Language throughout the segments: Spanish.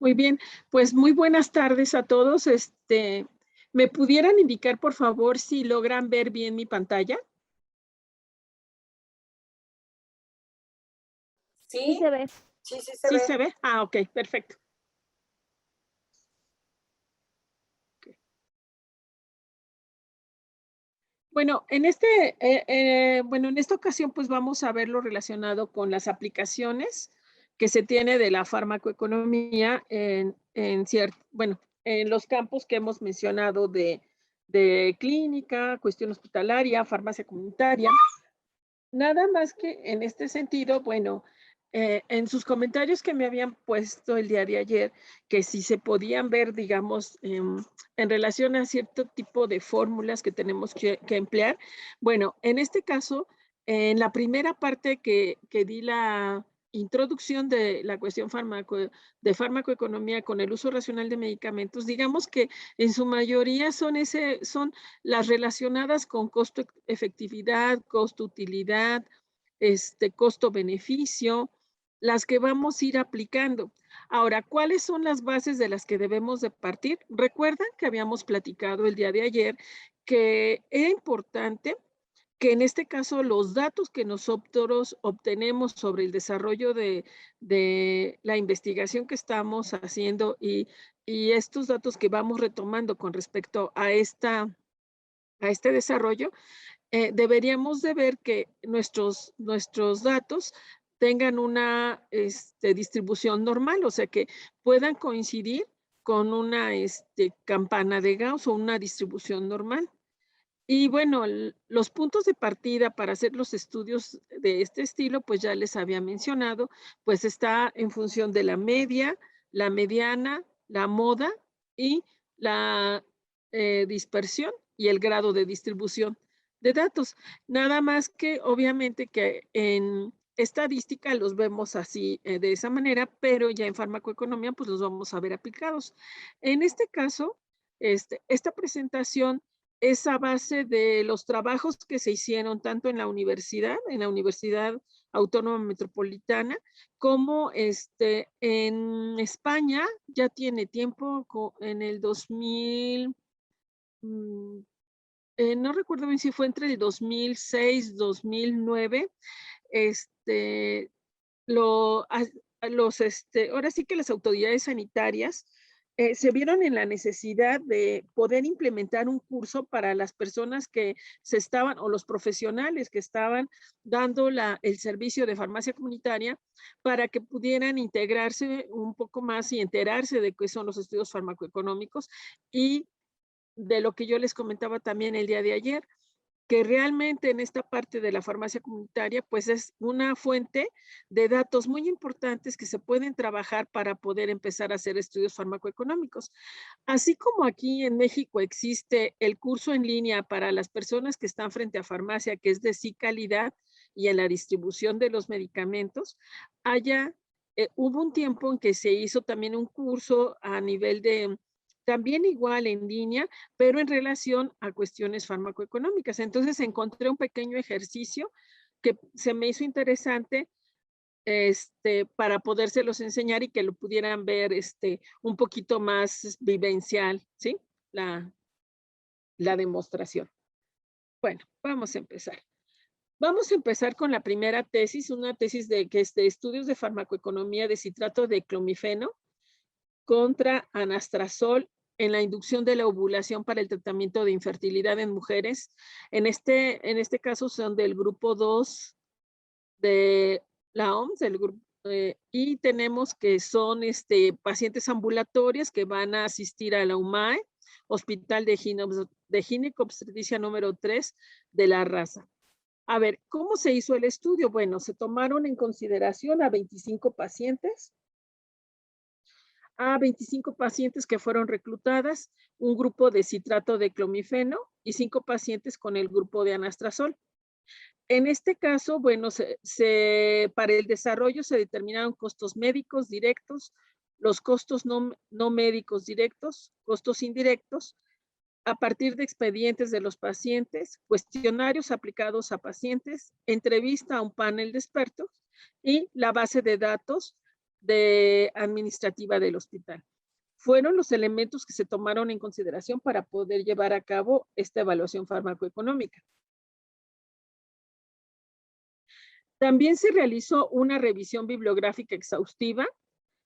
Muy bien, pues muy buenas tardes a todos. ¿Me pudieran indicar, por favor, si logran ver bien mi pantalla? Sí Sí se ve. sí, sí se ¿Sí ve. se ve? Ah, ok, perfecto. Ok. Bueno, en esta ocasión, pues vamos a ver lo relacionado con las aplicaciones que se tiene de la farmacoeconomía en los campos que hemos mencionado de clínica, cuestión hospitalaria, farmacia comunitaria. Nada más que en este sentido, bueno, en sus comentarios que me habían puesto el día de ayer, que si se podían ver, digamos, en relación a cierto tipo de fórmulas que tenemos que emplear. Bueno, en este caso, en la primera parte que di la introducción de la cuestión de farmacoeconomía con el uso racional de medicamentos, digamos que en su mayoría son las relacionadas con costo efectividad, costo utilidad, costo-beneficio, las que vamos a ir aplicando. Ahora, ¿cuáles son las bases de las que debemos de partir? Recuerdan que habíamos platicado el día de ayer que era importante que en este caso los datos que nosotros obtenemos sobre el desarrollo de la investigación que estamos haciendo y estos datos que vamos retomando con respecto a este desarrollo, deberíamos de ver que nuestros datos tengan una distribución normal, o sea, que puedan coincidir con una campana de Gauss o una distribución normal. Y bueno, los puntos de partida para hacer los estudios de este estilo, pues ya les había mencionado, pues está en función de la media, la mediana, la moda y la dispersión y el grado de distribución de datos. Nada más que obviamente que en estadística los vemos así, de esa manera, pero ya en farmacoeconomía pues los vamos a ver aplicados. En este caso, esta presentación es a base de los trabajos que se hicieron tanto en la Universidad Autónoma Metropolitana, como en España, ya tiene tiempo, en el 2000, mm, no recuerdo bien si fue entre el 2006, 2009, este, lo, as- ahora sí que las autoridades sanitarias se vieron en la necesidad de poder implementar un curso para las personas que o los profesionales que estaban dando el servicio de farmacia comunitaria para que pudieran integrarse un poco más y enterarse de qué son los estudios farmacoeconómicos y de lo que yo les comentaba también el día de ayer, que realmente en esta parte de la farmacia comunitaria, pues es una fuente de datos muy importantes que se pueden trabajar para poder empezar a hacer estudios farmacoeconómicos. Así como aquí en México existe el curso en línea para las personas que están frente a farmacia, que es de sí calidad y en la distribución de los medicamentos, allá hubo un tiempo en que se hizo también un curso a nivel de, también igual en línea, pero en relación a cuestiones farmacoeconómicas. Entonces encontré un pequeño ejercicio que se me hizo interesante para podérselos enseñar y que lo pudieran ver un poquito más vivencial, ¿sí? La, la demostración. Bueno, vamos a empezar. Vamos a empezar con la primera tesis, una tesis de que es de estudios de farmacoeconomía de citrato de clomifeno contra anastrozol en la inducción de la ovulación para el tratamiento de infertilidad en mujeres. En este caso son del grupo 2 de la OMS, y tenemos que son pacientes ambulatorias que van a asistir a la UMAE, Hospital de Ginecobstetricia número 3 de la raza. A ver, ¿cómo se hizo el estudio? Bueno, se tomaron en consideración a 25 pacientes que fueron reclutadas, un grupo de citrato de clomifeno y 5 pacientes con el grupo de anastrozol. En este caso, bueno, para el desarrollo se determinaron costos médicos directos, los costos no médicos directos, costos indirectos, a partir de expedientes de los pacientes, cuestionarios aplicados a pacientes, entrevista a un panel de expertos y la base de datos administrativa del hospital. Fueron los elementos que se tomaron en consideración para poder llevar a cabo esta evaluación farmacoeconómica. También se realizó una revisión bibliográfica exhaustiva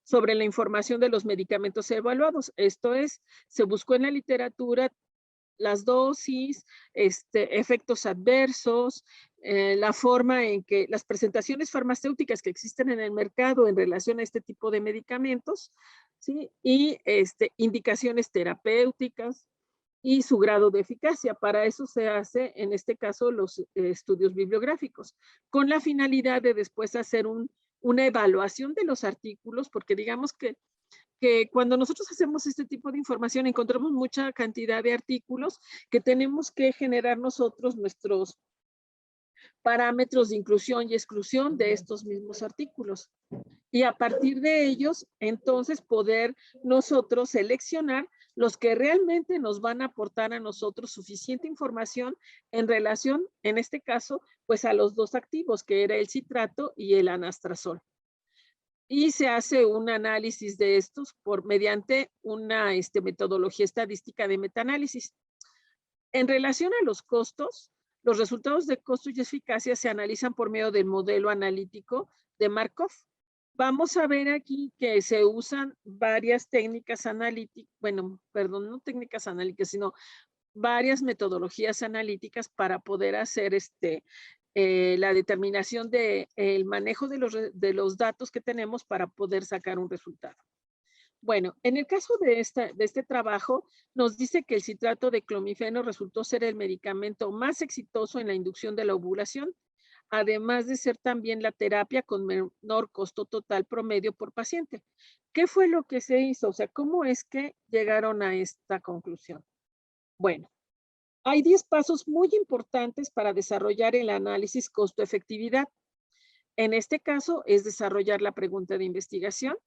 sobre la información de los medicamentos evaluados. Esto es, se buscó en la literatura las dosis, efectos adversos, la forma en que las presentaciones farmacéuticas que existen en el mercado en relación a este tipo de medicamentos, ¿sí? Y indicaciones terapéuticas y su grado de eficacia. Para eso se hace, en este caso, los estudios bibliográficos, con la finalidad de después hacer una evaluación de los artículos, porque digamos que cuando nosotros hacemos este tipo de información encontramos mucha cantidad de artículos que tenemos que generar nosotros nuestros parámetros de inclusión y exclusión de estos mismos artículos. Y a partir de ellos, entonces poder nosotros seleccionar los que realmente nos van a aportar a nosotros suficiente información en relación, en este caso, pues a los dos activos, que era el citrato y el anastrozol. Y se hace un análisis de estos mediante una metodología estadística de metaanálisis. En relación a los costos, los resultados de costo y eficacia se analizan por medio del modelo analítico de Markov. Vamos a ver aquí que se usan varias técnicas analíticas, bueno, perdón, no técnicas analíticas, sino varias metodologías analíticas para poder hacer la determinación del manejo de los datos que tenemos para poder sacar un resultado. Bueno, en el caso de este trabajo, nos dice que el citrato de clomifeno resultó ser el medicamento más exitoso en la inducción de la ovulación, además de ser también la terapia con menor costo total promedio por paciente. ¿Qué fue lo que se hizo? O sea, ¿cómo es que llegaron a esta conclusión? Bueno, hay 10 pasos muy importantes para desarrollar el análisis costo-efectividad. En este caso es desarrollar la pregunta de investigación,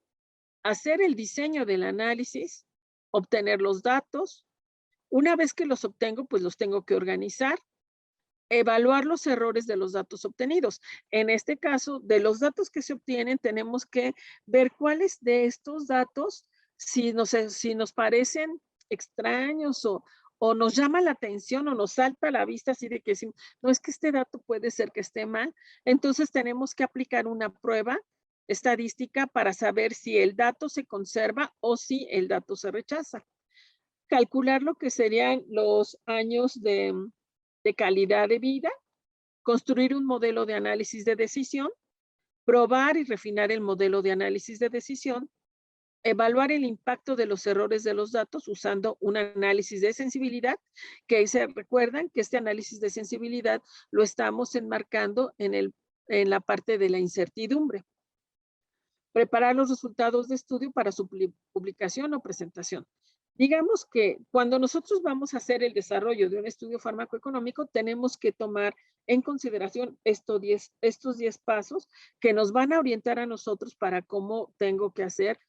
hacer el diseño del análisis, obtener los datos. Una vez que los obtengo, pues los tengo que organizar, evaluar los errores de los datos obtenidos. En este caso, de los datos que se obtienen, tenemos que ver cuáles de estos datos, si nos parecen extraños o nos llama la atención o nos salta a la vista así de que no es que este dato puede ser que esté mal, entonces tenemos que aplicar una prueba estadística para saber si el dato se conserva o si el dato se rechaza. Calcular lo que serían los años de calidad de vida, construir un modelo de análisis de decisión, probar y refinar el modelo de análisis de decisión, evaluar el impacto de los errores de los datos usando un análisis de sensibilidad, que se recuerdan que este análisis de sensibilidad lo estamos enmarcando en la parte de la incertidumbre. Preparar los resultados de estudio para su publicación o presentación. Digamos que cuando nosotros vamos a hacer el desarrollo de un estudio farmacoeconómico, tenemos que tomar en consideración estos 10 pasos que nos van a orientar a nosotros para cómo tengo que hacer,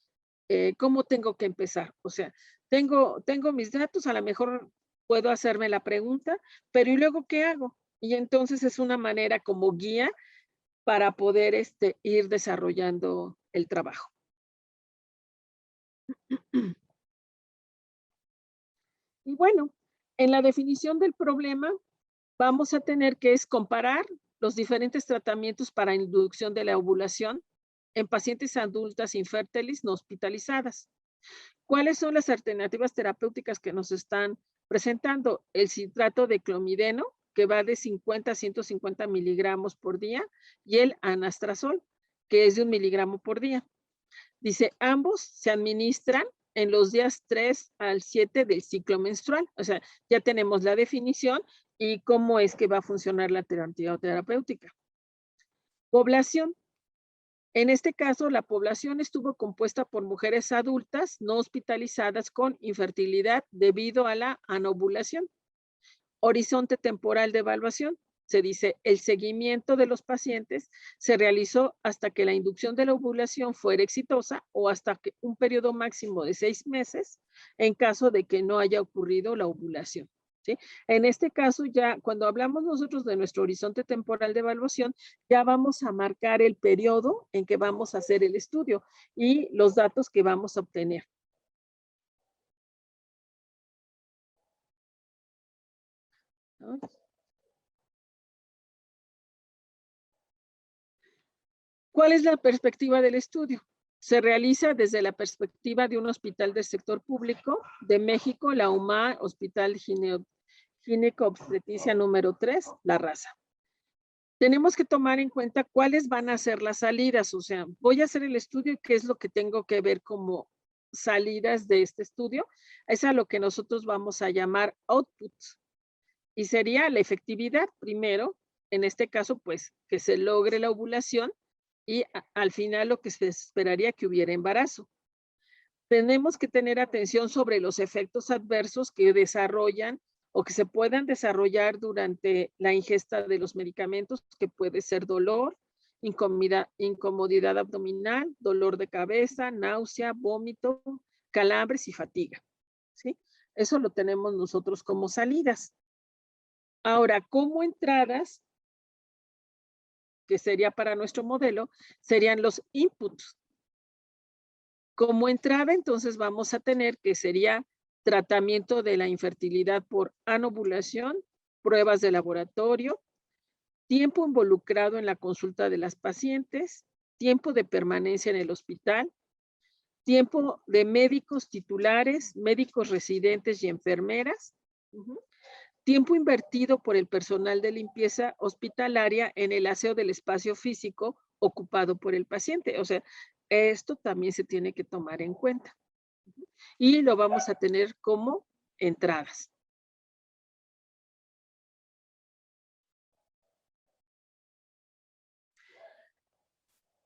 cómo tengo que empezar. O sea, tengo mis datos, a lo mejor puedo hacerme la pregunta, pero ¿y luego qué hago? Y entonces es una manera como guía para poder ir desarrollando el trabajo. Y bueno, en la definición del problema vamos a tener que comparar los diferentes tratamientos para inducción de la ovulación en pacientes adultas infértiles no hospitalizadas. ¿Cuáles son las alternativas terapéuticas que nos están presentando? El citrato de clomideno, que va de 50 a 150 miligramos por día, y el anastrozol, que es de 1 miligramo por día. Dice, ambos se administran en los días 3 al 7 del ciclo menstrual. O sea, ya tenemos la definición y cómo es que va a funcionar la terapia terapéutica. Población. En este caso, la población estuvo compuesta por mujeres adultas no hospitalizadas con infertilidad debido a la anovulación. Horizonte temporal de evaluación. Se dice, el seguimiento de los pacientes se realizó hasta que la inducción de la ovulación fuera exitosa o hasta que un periodo máximo de 6 meses en caso de que no haya ocurrido la ovulación. ¿sí? En este caso, ya cuando hablamos nosotros de nuestro horizonte temporal de evaluación, ya vamos a marcar el periodo en que vamos a hacer el estudio y los datos que vamos a obtener. ¿No? ¿Cuál es la perspectiva del estudio? Se realiza desde la perspectiva de un hospital del sector público de México, la UMA, Hospital Gineco-Obstetricia número 3, La Raza. Tenemos que tomar en cuenta cuáles van a ser las salidas, o sea, voy a hacer el estudio y qué es lo que tengo que ver como salidas de este estudio. Es a lo que nosotros vamos a llamar outputs. Y sería la efectividad primero, en este caso, pues, que se logre la ovulación y al final lo que se esperaría que hubiera embarazo. Tenemos que tener atención sobre los efectos adversos que desarrollan o que se puedan desarrollar durante la ingesta de los medicamentos, que puede ser dolor, incomodidad abdominal, dolor de cabeza, náusea, vómito, calambres y fatiga, ¿sí? Eso lo tenemos nosotros como salidas. Ahora, como entradas, que sería para nuestro modelo, serían los inputs. Como entrada, entonces vamos a tener que sería tratamiento de la infertilidad por anovulación, pruebas de laboratorio, tiempo involucrado en la consulta de las pacientes, tiempo de permanencia en el hospital, tiempo de médicos titulares, médicos residentes y enfermeras, tiempo invertido por el personal de limpieza hospitalaria en el aseo del espacio físico ocupado por el paciente. O sea, esto también se tiene que tomar en cuenta. Y lo vamos a tener como entradas.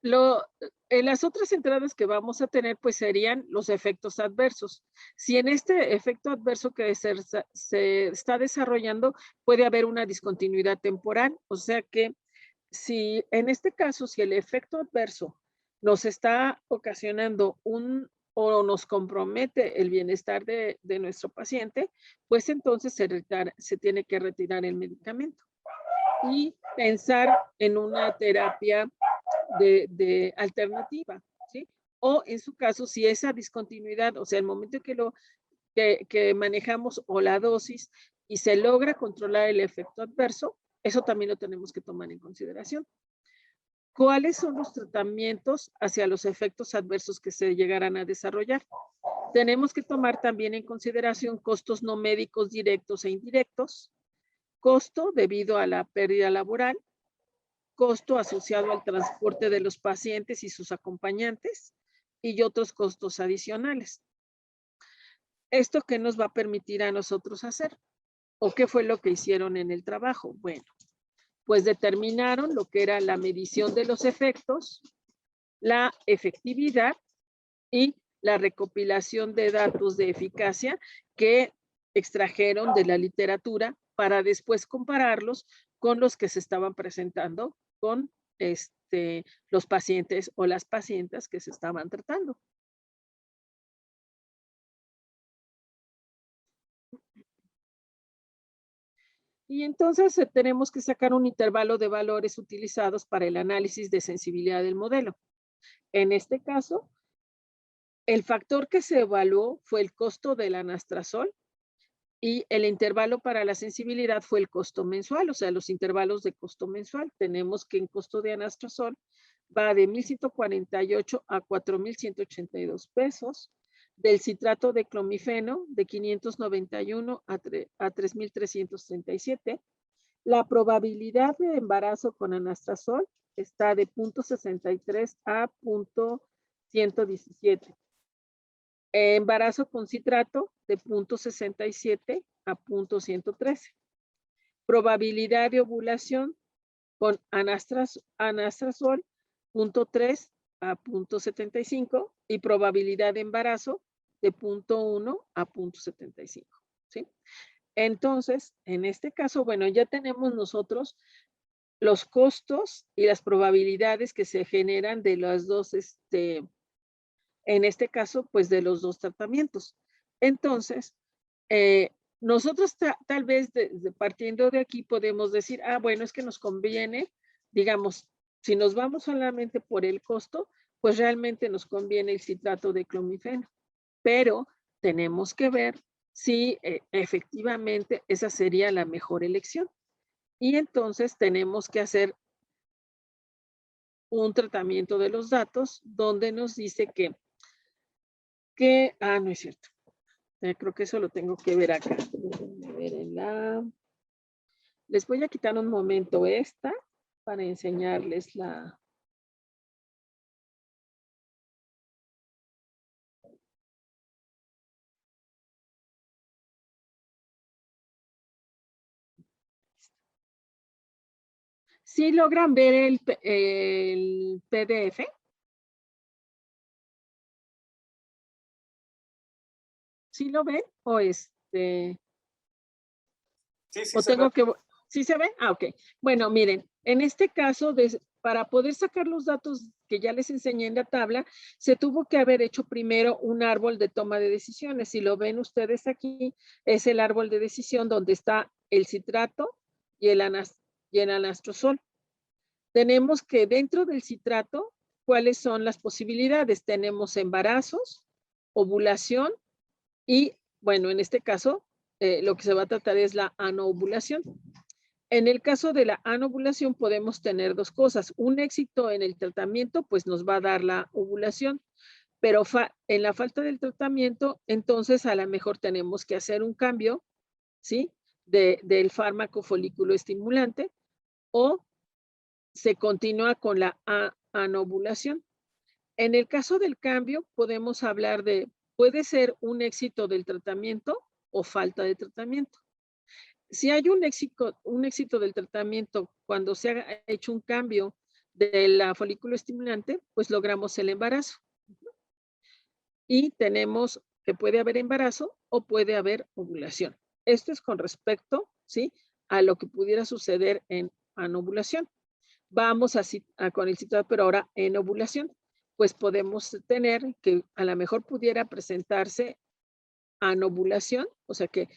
Las otras entradas que vamos a tener, pues serían los efectos adversos. Si en este efecto adverso que se está desarrollando, puede haber una discontinuidad temporal, o sea que si en este caso, si el efecto adverso nos está ocasionando o nos compromete el bienestar de nuestro paciente, pues entonces se tiene que retirar el medicamento y pensar en una terapia de alternativa, ¿sí? O en su caso, si esa discontinuidad, o sea, el momento que manejamos o la dosis y se logra controlar el efecto adverso, eso también lo tenemos que tomar en consideración. ¿Cuáles son los tratamientos hacia los efectos adversos que se llegarán a desarrollar? Tenemos que tomar también en consideración costos no médicos directos e indirectos, costo debido a la pérdida laboral, costo asociado al transporte de los pacientes y sus acompañantes y otros costos adicionales. ¿Esto qué nos va a permitir a nosotros hacer? ¿O qué fue lo que hicieron en el trabajo? Bueno, pues determinaron lo que era la medición de los efectos, la efectividad y la recopilación de datos de eficacia que extrajeron de la literatura para después compararlos con los que se estaban presentando con los pacientes o las pacientes que se estaban tratando. Y entonces tenemos que sacar un intervalo de valores utilizados para el análisis de sensibilidad del modelo. En este caso, el factor que se evaluó fue el costo del anastrozol y el intervalo para la sensibilidad fue el costo mensual, o sea, los intervalos de costo mensual. Tenemos que en costo de anastrozol va de 1,148 a 4,182 pesos, del citrato de clomifeno de 591 a 3,337. La probabilidad de embarazo con anastrozol está de 0,63 a 0,117. Embarazo con citrato de 0,67 a 0,113. Probabilidad de ovulación con anastrozol 0,3 a 0,75 y probabilidad de embarazo de 0,1 a 0,75. ¿Sí? Entonces, en este caso, bueno, ya tenemos nosotros los costos y las probabilidades que se generan de las dos, en este caso, pues de los dos tratamientos. Entonces, Nosotros tal vez partiendo de aquí podemos decir, ah, bueno, es que nos conviene, digamos, si nos vamos solamente por el costo, pues realmente nos conviene el citrato de clomifeno, pero tenemos que ver si efectivamente esa sería la mejor elección. Y entonces tenemos que hacer un tratamiento de los datos donde nos dice no es cierto. Creo que eso lo tengo que ver acá. Déjenme ver les voy a quitar un momento esta para enseñarles la. ¿Sí logran ver el PDF? ¿Sí lo ven? O Sí, sí o se ve. tengo que, ¿sí se ve? Ah, ok. Bueno, miren, en este caso, para poder sacar los datos que ya les enseñé en la tabla, se tuvo que haber hecho primero un árbol de toma de decisiones. Si lo ven ustedes aquí, es el árbol de decisión donde está el citrato y el anastrozol. Tenemos que dentro del citrato, ¿cuáles son las posibilidades? Tenemos embarazos, ovulación y, bueno, en este caso, lo que se va a tratar es la anovulación. En el caso de la anovulación podemos tener dos cosas. Un éxito en el tratamiento, pues nos va a dar la ovulación, pero en la falta del tratamiento, entonces a lo mejor tenemos que hacer un cambio, ¿sí? Del fármaco folículo estimulante o se continúa con la anovulación. En el caso del cambio, podemos hablar puede ser un éxito del tratamiento o falta de tratamiento. Si hay un éxito del tratamiento cuando se ha hecho un cambio de la folículo estimulante, pues logramos el embarazo. Y tenemos que puede haber embarazo o puede haber ovulación. Esto es con respecto, ¿sí?, a lo que pudiera suceder en anovulación. Vamos con el citrato, pero ahora en ovulación, pues podemos tener que a lo mejor pudiera presentarse anovulación, o sea que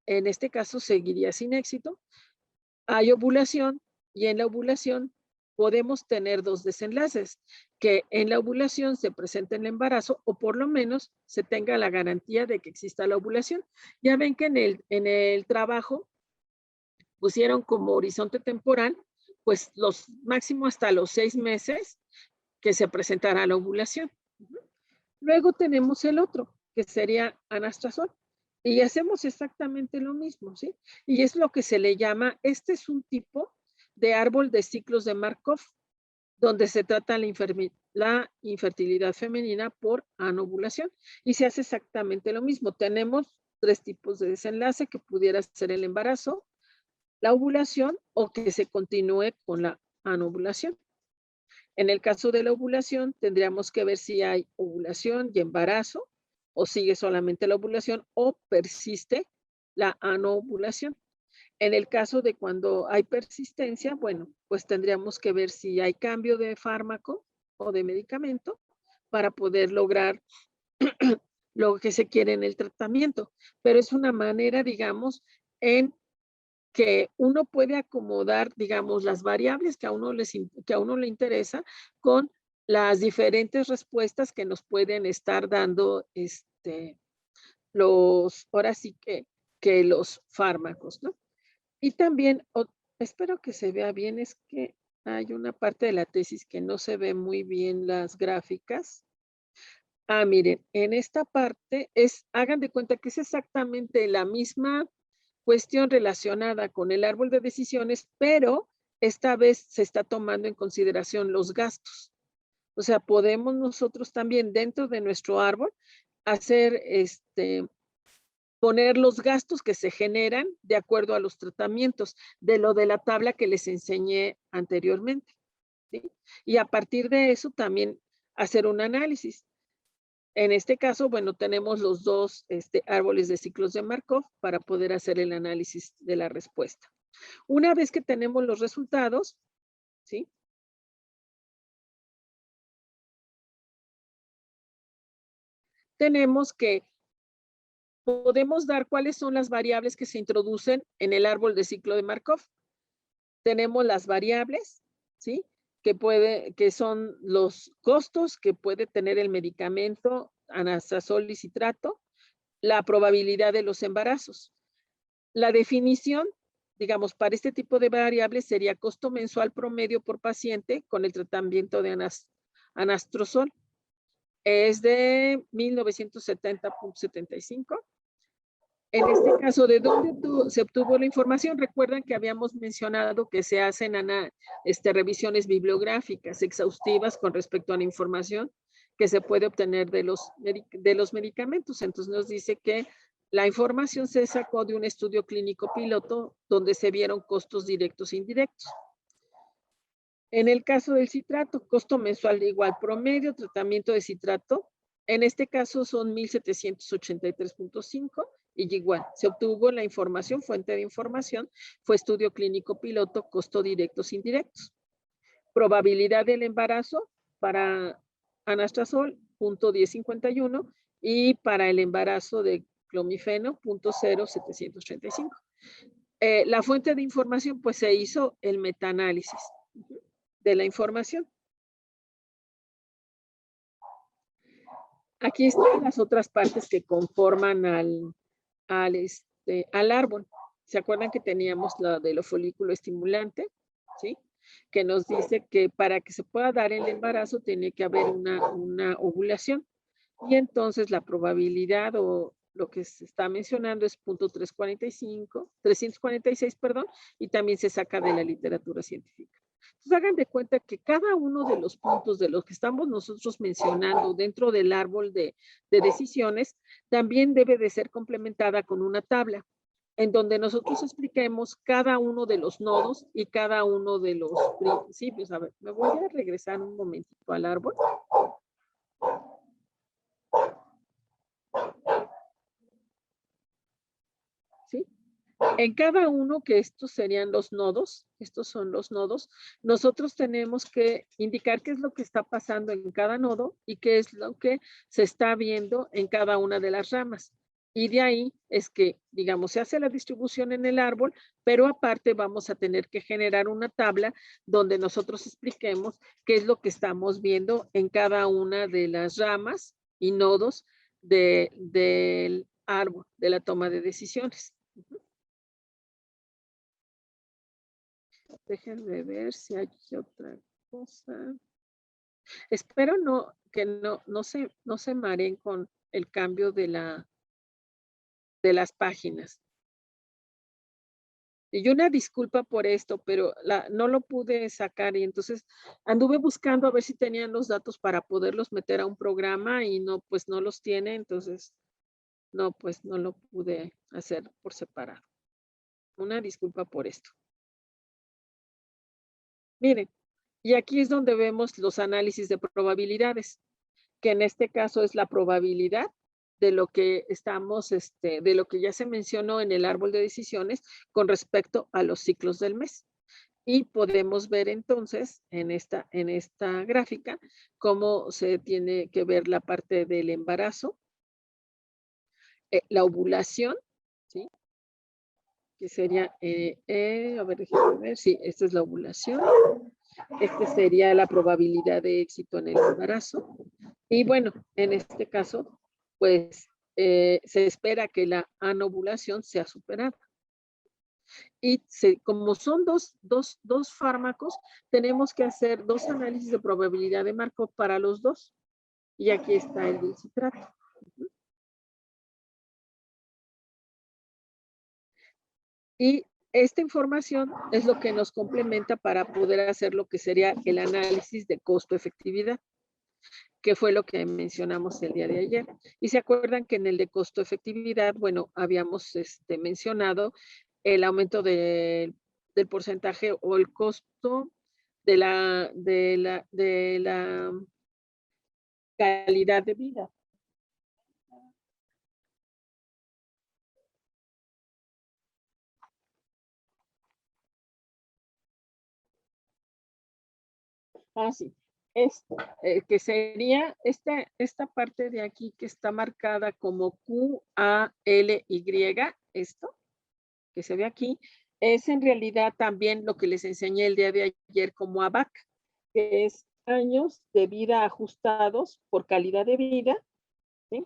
en este caso seguiría sin éxito. Hay ovulación y en la ovulación podemos tener dos desenlaces, que en la ovulación se presente el embarazo o por lo menos se tenga la garantía de que exista la ovulación. Ya ven que en el trabajo pusieron como horizonte temporal, pues los máximo hasta los 6 meses que se presentará la ovulación. Luego tenemos el otro, que sería anastrozol. Y hacemos exactamente lo mismo, ¿sí? Y es lo que se le llama, este es un tipo de árbol de ciclos de Markov, donde se trata la infertilidad femenina por anovulación. Y se hace exactamente lo mismo. Tenemos 3 tipos de desenlace que pudiera ser el embarazo, la ovulación o que se continúe con la anovulación. En el caso de la ovulación, tendríamos que ver si hay ovulación y embarazo, o sigue solamente la ovulación, o persiste la anovulación. En el caso de cuando hay persistencia, bueno, pues tendríamos que ver si hay cambio de fármaco o de medicamento para poder lograr lo que se quiere en el tratamiento. Pero es una manera, digamos, en que uno puede acomodar, digamos, las variables que a uno le interesa con las diferentes respuestas que nos pueden estar dando ahora sí que los fármacos, ¿no? Y también, espero que se vea bien, es que hay una parte de la tesis que no se ve muy bien las gráficas. Miren, en esta parte hagan de cuenta que es exactamente la misma cuestión relacionada con el árbol de decisiones, pero esta vez se está tomando en consideración los gastos. O sea, podemos nosotros también dentro de nuestro árbol hacer, poner los gastos que se generan de acuerdo a los tratamientos de lo de la tabla que les enseñé anteriormente, ¿sí? Y a partir de eso también hacer un análisis. En este caso, bueno, tenemos los dos árboles de ciclos de Markov para poder hacer el análisis de la respuesta. Una vez que tenemos los resultados, ¿sí? Tenemos que podemos dar cuáles son las variables que se introducen en el árbol de ciclo de Markov. Tenemos las variables, ¿sí? Que son los costos que puede tener el medicamento anastrozol y citrato, la probabilidad de los embarazos. La definición, digamos, para este tipo de variables sería costo mensual promedio por paciente con el tratamiento de anastrozol. Es de 1970.75. En este caso, ¿de dónde se obtuvo la información? Recuerdan que habíamos mencionado que se hacen revisiones bibliográficas exhaustivas con respecto a la información que se puede obtener de los medicamentos. Entonces nos dice que la información se sacó de un estudio clínico piloto donde se vieron costos directos e indirectos. En el caso del citrato, costo mensual igual promedio, tratamiento de citrato, en este caso son 1783.5 y igual, se obtuvo la información, fuente de información, fue estudio clínico piloto, costo directos, indirectos. Probabilidad del embarazo para anastrozol, 0.1051, y para el embarazo de clomifeno, 0.0735. La fuente de información, pues se hizo el metaanálisis de la información. Aquí están las otras partes que conforman al árbol. ¿Se acuerdan que teníamos la de lo folículo estimulante? ¿Sí? Que nos dice que para que se pueda dar el embarazo tiene que haber una ovulación. Y entonces la probabilidad o lo que se está mencionando es 346, perdón, y también se saca de la literatura científica. Entonces hagan de cuenta que cada uno de los puntos de los que estamos nosotros mencionando dentro del árbol de decisiones también debe de ser complementada con una tabla en donde nosotros expliquemos cada uno de los nodos y cada uno de los principios. A ver, me voy a regresar un momentito al árbol. ¿Sí? En cada uno, que estos serían los nodos, estos son los nodos, nosotros tenemos que indicar qué es lo que está pasando en cada nodo y qué es lo que se está viendo en cada una de las ramas. Y de ahí es que, digamos, se hace la distribución en el árbol, pero aparte vamos a tener que generar una tabla donde nosotros expliquemos qué es lo que estamos viendo en cada una de las ramas y nodos del árbol, de la toma de decisiones. Déjenme ver si hay otra cosa. Espero que no se mareen con el cambio de las páginas. Y una disculpa por esto, pero no lo pude sacar y entonces anduve buscando a ver si tenían los datos para poderlos meter a un programa y no, pues no los tiene, entonces no, pues no lo pude hacer por separado. Una disculpa por esto. Miren, y aquí es donde vemos los análisis de probabilidades, que en este caso es la probabilidad de lo que de lo que ya se mencionó en el árbol de decisiones con respecto a los ciclos del mes. Y podemos ver entonces en esta gráfica cómo se tiene que ver la parte del embarazo, la ovulación, ¿sí? Que sería, a ver, déjenme ver, sí, esta es la ovulación. Esta sería la probabilidad de éxito en el embarazo. Y bueno, en este caso, pues se espera que la anovulación sea superada. Y como son dos fármacos, tenemos que hacer 2 análisis de probabilidad de Markov para los dos. Y aquí está el del citrato. Y esta información es lo que nos complementa para poder hacer lo que sería el análisis de costo-efectividad, que fue lo que mencionamos el día de ayer. Y se acuerdan que en el de costo-efectividad, bueno, habíamos mencionado el aumento del porcentaje o el costo de la calidad de vida. Ah, sí. es que sería esta parte de aquí que está marcada como QALY, esto que se ve aquí, es en realidad también lo que les enseñé el día de ayer como ABAC, que es años de vida ajustados por calidad de vida, ¿sí?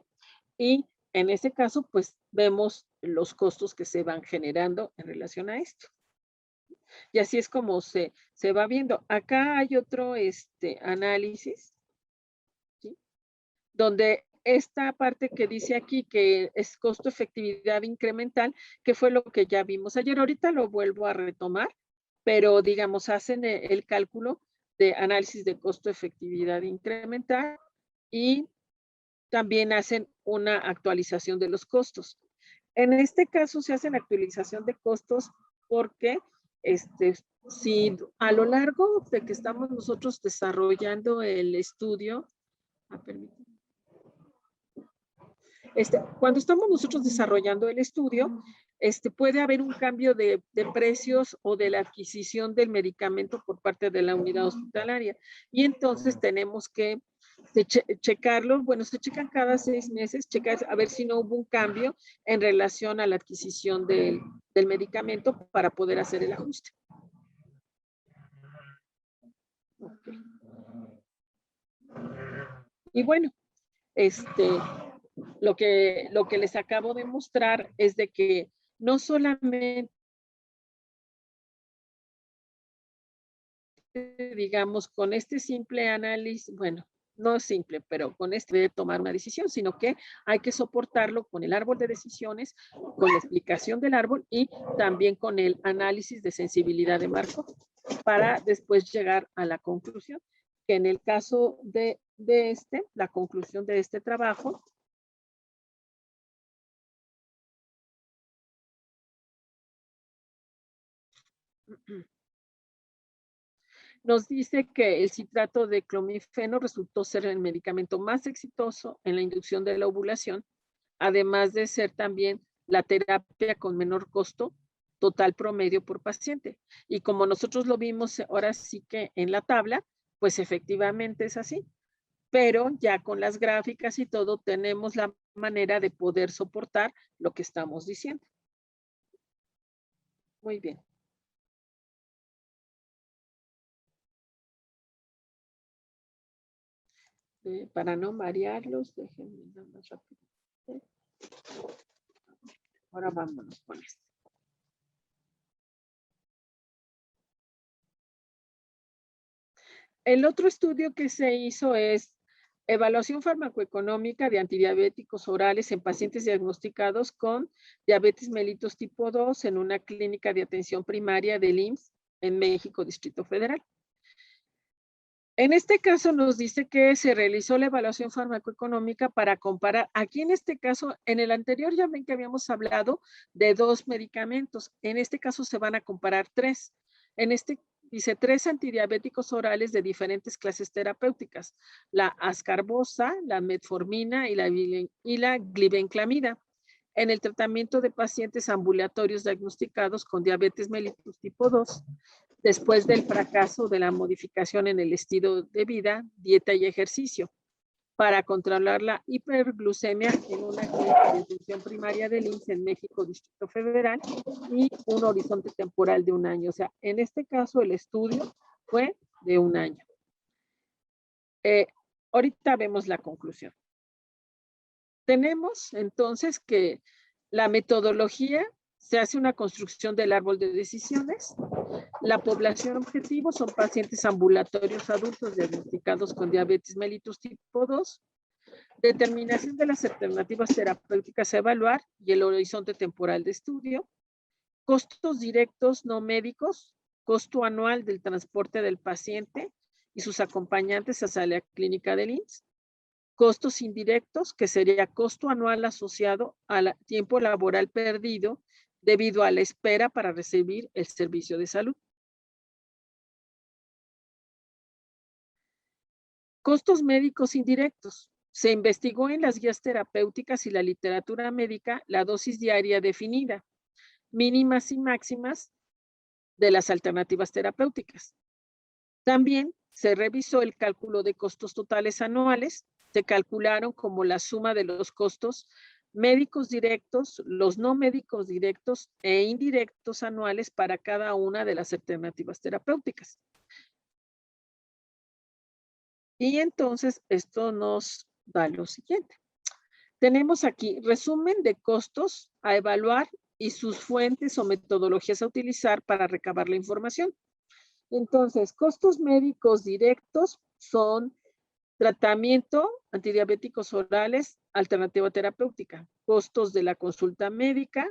Y en ese caso, pues vemos los costos que se van generando en relación a esto. Y así es como se va viendo. Acá hay otro análisis, ¿sí? Donde esta parte que dice aquí que es costo efectividad incremental, que fue lo que ya vimos ayer. Ahorita lo vuelvo a retomar, pero digamos, hacen el cálculo de análisis de costo efectividad incremental y también hacen una actualización de los costos. En este caso se hace la actualización de costos porque si a lo largo de que estamos nosotros desarrollando el estudio, cuando estamos nosotros desarrollando el estudio, puede haber un cambio de precios o de la adquisición del medicamento por parte de la unidad hospitalaria. Y entonces tenemos que checarlo, bueno, se checan cada 6 meses, checar a ver si no hubo un cambio en relación a la adquisición del medicamento para poder hacer el ajuste. Okay. Y bueno, lo que les acabo de mostrar es de que no solamente, digamos, con este simple análisis, bueno, no simple, pero con de tomar una decisión, sino que hay que soportarlo con el árbol de decisiones, con la explicación del árbol y también con el análisis de sensibilidad de Markov para después llegar a la conclusión, que en el caso de la conclusión de este trabajo, nos dice que el citrato de clomifeno resultó ser el medicamento más exitoso en la inducción de la ovulación, además de ser también la terapia con menor costo total promedio por paciente. Y como nosotros lo vimos ahora sí que en la tabla, pues efectivamente es así. Pero ya con las gráficas y todo tenemos la manera de poder soportar lo que estamos diciendo. Muy bien. Para no marearlos, déjenme nada más rápido. Ahora vámonos con esto. El otro estudio que se hizo es evaluación farmacoeconómica de antidiabéticos orales en pacientes diagnosticados con diabetes mellitus tipo 2 en una clínica de atención primaria del IMSS en México, Distrito Federal. En este caso nos dice que se realizó la evaluación farmacoeconómica para comparar, aquí en este caso, en el anterior ya ven que habíamos hablado de 2 medicamentos, en este caso se van a comparar 3. En este dice 3 antidiabéticos orales de diferentes clases terapéuticas, la ascarbosa, la metformina y la glibenclamida, en el tratamiento de pacientes ambulatorios diagnosticados con diabetes mellitus tipo 2 después del fracaso de la modificación en el estilo de vida, dieta y ejercicio para controlar la hiperglucemia en una clínica de atención primaria del IMSS en México, Distrito Federal, y un horizonte temporal de 1 año. O sea, en este caso el estudio fue de 1 año. Ahorita vemos la conclusión. Tenemos entonces que la metodología se hace una construcción del árbol de decisiones. La población objetivo son pacientes ambulatorios adultos diagnosticados con diabetes mellitus tipo 2. Determinación de las alternativas terapéuticas a evaluar y el horizonte temporal de estudio. Costos directos no médicos, costo anual del transporte del paciente y sus acompañantes hacia la clínica del IMSS. Costos indirectos, que sería costo anual asociado al tiempo laboral perdido debido a la espera para recibir el servicio de salud. Costos médicos indirectos. Se investigó en las guías terapéuticas y la literatura médica la dosis diaria definida, mínimas y máximas de las alternativas terapéuticas. También se revisó el cálculo de costos totales anuales. Se calcularon como la suma de los costos médicos directos, los no médicos directos e indirectos anuales para cada una de las alternativas terapéuticas. Y entonces esto nos da lo siguiente. Tenemos aquí resumen de costos a evaluar y sus fuentes o metodologías a utilizar para recabar la información. Entonces, costos médicos directos son tratamiento, antidiabéticos orales, alternativa terapéutica, costos de la consulta médica,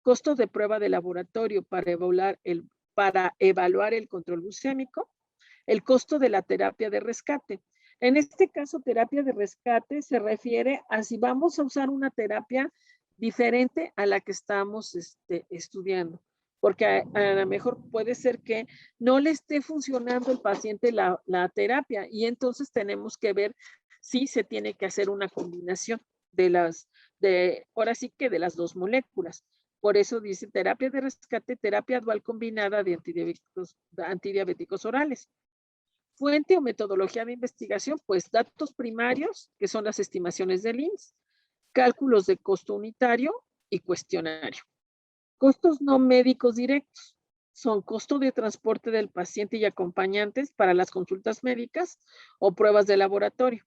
costos de prueba de laboratorio para evaluar el control glucémico, el costo de la terapia de rescate. En este caso, terapia de rescate se refiere a si vamos a usar una terapia diferente a la que estamos estudiando, porque a lo mejor puede ser que no le esté funcionando al paciente la terapia y entonces tenemos que ver si se tiene que hacer una combinación ahora sí que de las dos moléculas. Por eso dice terapia de rescate, terapia dual combinada de antidiabéticos orales. Fuente o metodología de investigación, pues datos primarios, que son las estimaciones del IMSS, cálculos de costo unitario y cuestionario. Costos no médicos directos son costo de transporte del paciente y acompañantes para las consultas médicas o pruebas de laboratorio.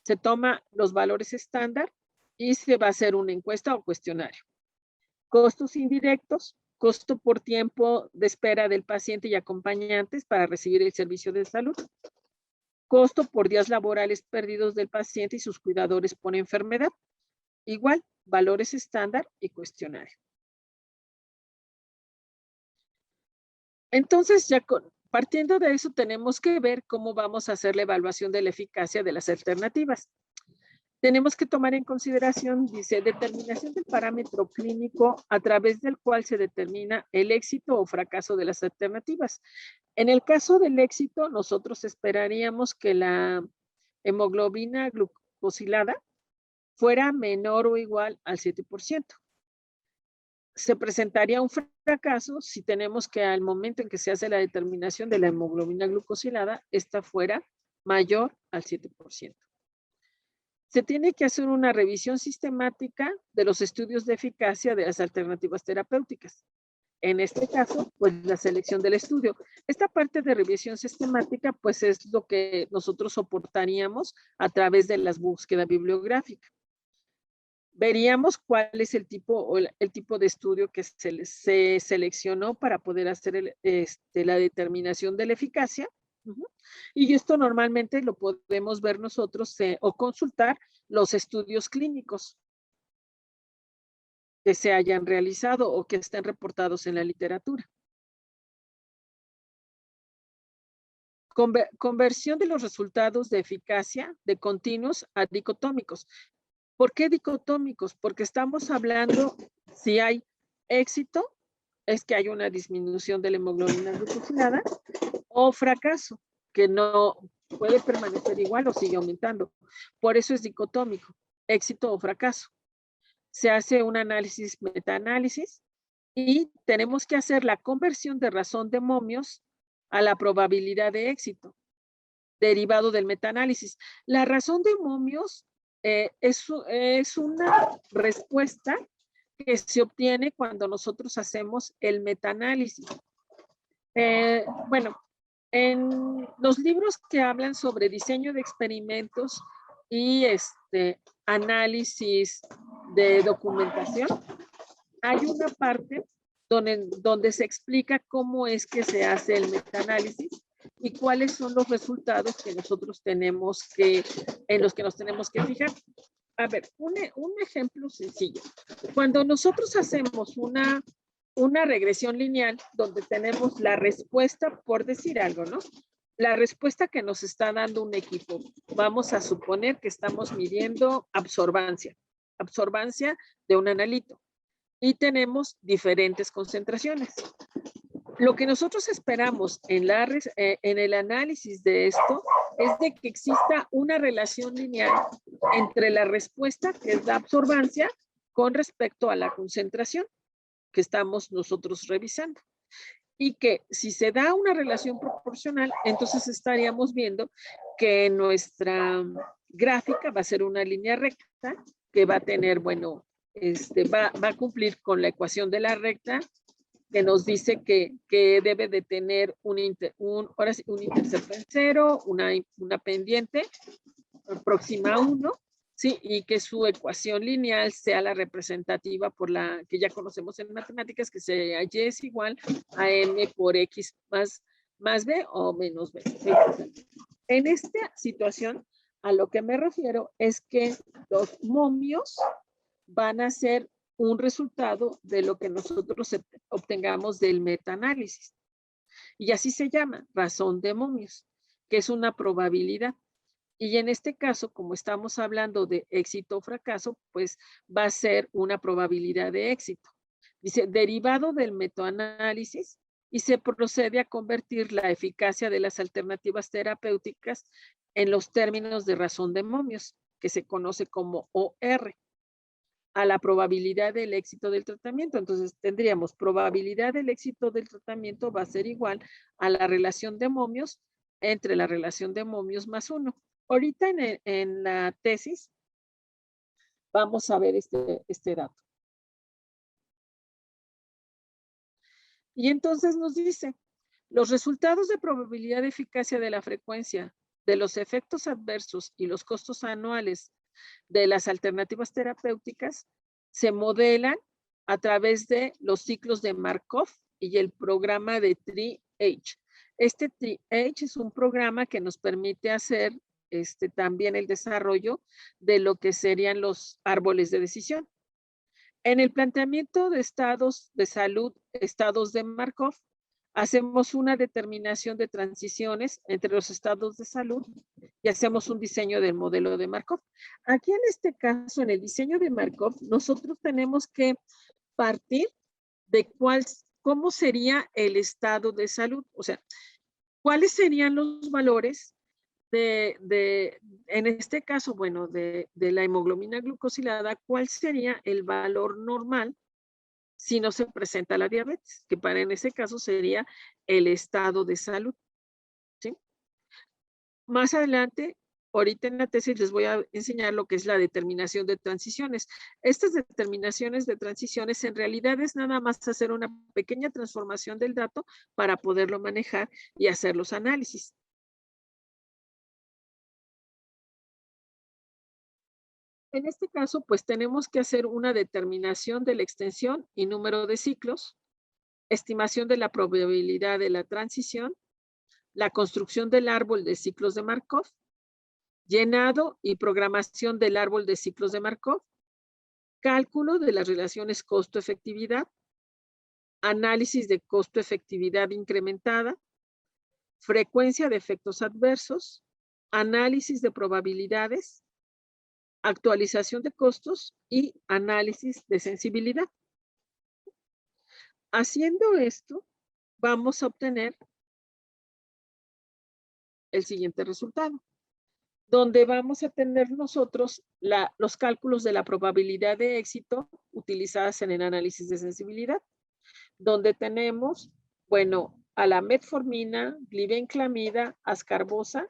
Se toma los valores estándar y se va a hacer una encuesta o cuestionario. Costos indirectos, costo por tiempo de espera del paciente y acompañantes para recibir el servicio de salud. Costo por días laborales perdidos del paciente y sus cuidadores por enfermedad. Igual, valores estándar y cuestionario. Entonces, partiendo de eso, tenemos que ver cómo vamos a hacer la evaluación de la eficacia de las alternativas. Tenemos que tomar en consideración, dice, determinación del parámetro clínico a través del cual se determina el éxito o fracaso de las alternativas. En el caso del éxito, nosotros esperaríamos que la hemoglobina glucosilada fuera menor o igual al 7%. Se presentaría un fracaso si tenemos que al momento en que se hace la determinación de la hemoglobina glucosilada, esta fuera mayor al 7%. Se tiene que hacer una revisión sistemática de los estudios de eficacia de las alternativas terapéuticas. En este caso, pues la selección del estudio. Esta parte de revisión sistemática, pues es lo que nosotros soportaríamos a través de las búsquedas bibliográficas. Veríamos cuál es el tipo de estudio que se seleccionó para poder hacer la determinación de la eficacia. Y esto normalmente lo podemos ver nosotros o consultar los estudios clínicos que se hayan realizado o que estén reportados en la literatura. Conversión de los resultados de eficacia de continuos a dicotómicos. ¿Por qué dicotómicos? Porque estamos hablando, si hay éxito, es que hay una disminución de la hemoglobina glucosilada, o fracaso, que no puede permanecer igual o sigue aumentando. Por eso es dicotómico, éxito o fracaso. Se hace un análisis, metaanálisis, y tenemos que hacer la conversión de razón de momios a la probabilidad de éxito, derivado del metaanálisis. La razón de momios es una respuesta que se obtiene cuando nosotros hacemos el metaanálisis. Bueno, en los libros que hablan sobre diseño de experimentos y análisis de documentación, hay una parte donde se explica cómo es que se hace el metaanálisis y cuáles son los resultados que nosotros en los que nos tenemos que fijar. A ver, un ejemplo sencillo. Cuando nosotros hacemos una regresión lineal donde tenemos la respuesta, por decir algo, ¿no? La respuesta que nos está dando un equipo. Vamos a suponer que estamos midiendo absorbancia de un analito y tenemos diferentes concentraciones. Lo que nosotros esperamos en el análisis de esto es de que exista una relación lineal entre la respuesta, que es la absorbancia, con respecto a la concentración que estamos nosotros revisando. y que si se da una relación proporcional, entonces estaríamos viendo que nuestra gráfica va a ser una línea recta que va a tener, bueno, va a cumplir con la ecuación de la recta que nos dice que debe de tener ahora sí, un intercepto en cero, una pendiente próxima a 1, ¿sí? Y que su ecuación lineal sea la representativa por la que ya conocemos en matemáticas, que sea y es igual a m por x más b o menos b. En esta situación, a lo que me refiero es que los momios van a ser un resultado de lo que nosotros obtengamos del metaanálisis. Y así se llama, razón de momios, que es una probabilidad. Y en este caso, como estamos hablando de éxito o fracaso, pues va a ser una probabilidad de éxito. Dice, derivado del metaanálisis, y se procede a convertir la eficacia de las alternativas terapéuticas en los términos de razón de momios, que se conoce como OR, a la probabilidad del éxito del tratamiento. Entonces tendríamos probabilidad del éxito del tratamiento va a ser igual a la relación de momios entre la relación de momios más 1. Ahorita en la tesis vamos a ver este dato. Y entonces nos dice, los resultados de probabilidad de eficacia de la frecuencia de los efectos adversos y los costos anuales de las alternativas terapéuticas se modelan a través de los ciclos de Markov y el programa de TREE-H. Este TREE-H es un programa que nos permite hacer también el desarrollo de lo que serían los árboles de decisión. En el planteamiento de estados de salud, estados de Markov, hacemos una determinación de transiciones entre los estados de salud y hacemos un diseño del modelo de Markov. Aquí en este caso, en el diseño de Markov, nosotros tenemos que partir de cómo sería el estado de salud, o sea, cuáles serían los valores en este caso, bueno, de la hemoglobina glucosilada, ¿cuál sería el valor normal si no se presenta la diabetes? Que para en ese caso sería el estado de salud, ¿sí? Más adelante, ahorita en la tesis les voy a enseñar lo que es la determinación de transiciones. Estas determinaciones de transiciones en realidad es nada más hacer una pequeña transformación del dato para poderlo manejar y hacer los análisis. En este caso, pues tenemos que hacer una determinación de la extensión y número de ciclos, estimación de la probabilidad de la transición, la construcción del árbol de ciclos de Markov, llenado y programación del árbol de ciclos de Markov, cálculo de las relaciones costo-efectividad, análisis de costo-efectividad incrementada, frecuencia de efectos adversos, análisis de probabilidades, actualización de costos y análisis de sensibilidad. Haciendo esto, vamos a obtener el siguiente resultado, donde vamos a tener nosotros los cálculos de la probabilidad de éxito utilizadas en el análisis de sensibilidad, donde tenemos, bueno, a la metformina, glibenclamida, ascarbosa,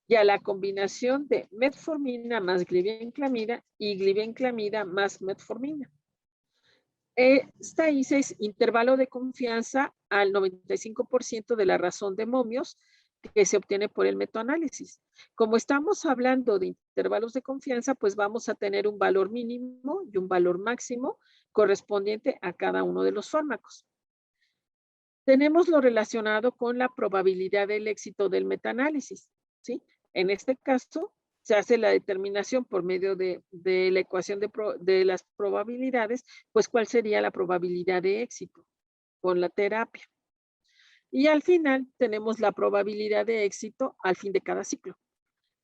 y a la combinación de metformina más glibenclamida y glibenclamida más metformina. Esta ICE es intervalo de confianza al 95% de la razón de momios que se obtiene por el metaanálisis. Como estamos hablando de intervalos de confianza, pues vamos a tener un valor mínimo y un valor máximo correspondiente a cada uno de los fármacos. Tenemos lo relacionado con la probabilidad del éxito del metaanálisis, ¿sí? En este caso, se hace la determinación por medio de la ecuación de las probabilidades, pues cuál sería la probabilidad de éxito con la terapia. Y al final tenemos la probabilidad de éxito al fin de cada ciclo.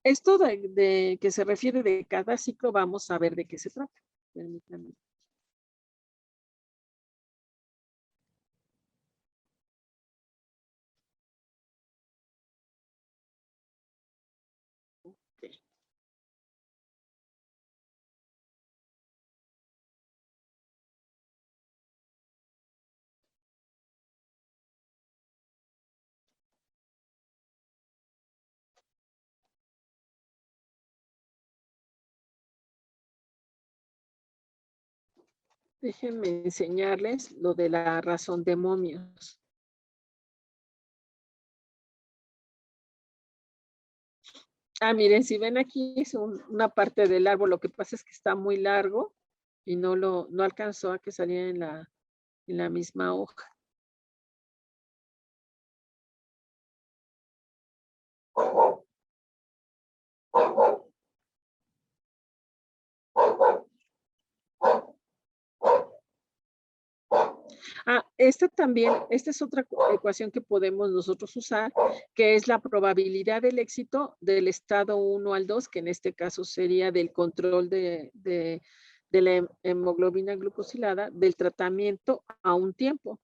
Esto de que se refiere de cada ciclo, vamos a ver de qué se trata. Permítanme. Okay. Déjenme enseñarles lo de la razón de momios. Miren, si ven aquí es una parte del árbol, lo que pasa es que está muy largo y no alcanzó a que saliera en la misma hoja. Esta es otra ecuación que podemos nosotros usar, que es la probabilidad del éxito del estado 1 al 2, que en este caso sería del control de la hemoglobina glucosilada del tratamiento a un tiempo.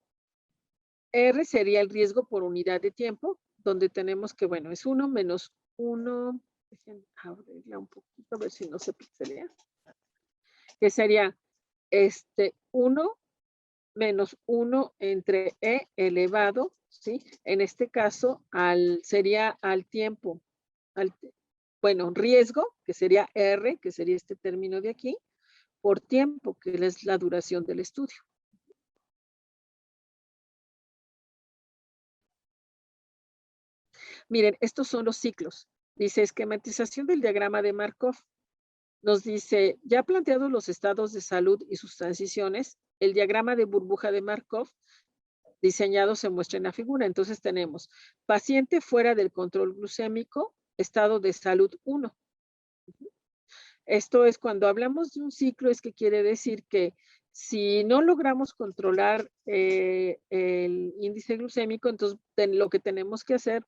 R sería el riesgo por unidad de tiempo, donde tenemos que, bueno, es 1 menos 1, dejen abrirla un poquito, a ver si no se pixelea, que sería 1 menos 1 entre E elevado, ¿sí? En este caso, sería al tiempo, bueno, riesgo, que sería R, que sería este término de aquí, por tiempo, que es la duración del estudio. Miren, estos son los ciclos. Dice esquematización del diagrama de Markov. Nos dice, ya planteados los estados de salud y sus transiciones, el diagrama de burbuja de Markov diseñado se muestra en la figura. Entonces tenemos paciente fuera del control glucémico, estado de salud 1. Esto es cuando hablamos de un ciclo, es que quiere decir que si no logramos controlar el índice glucémico, entonces lo que tenemos que hacer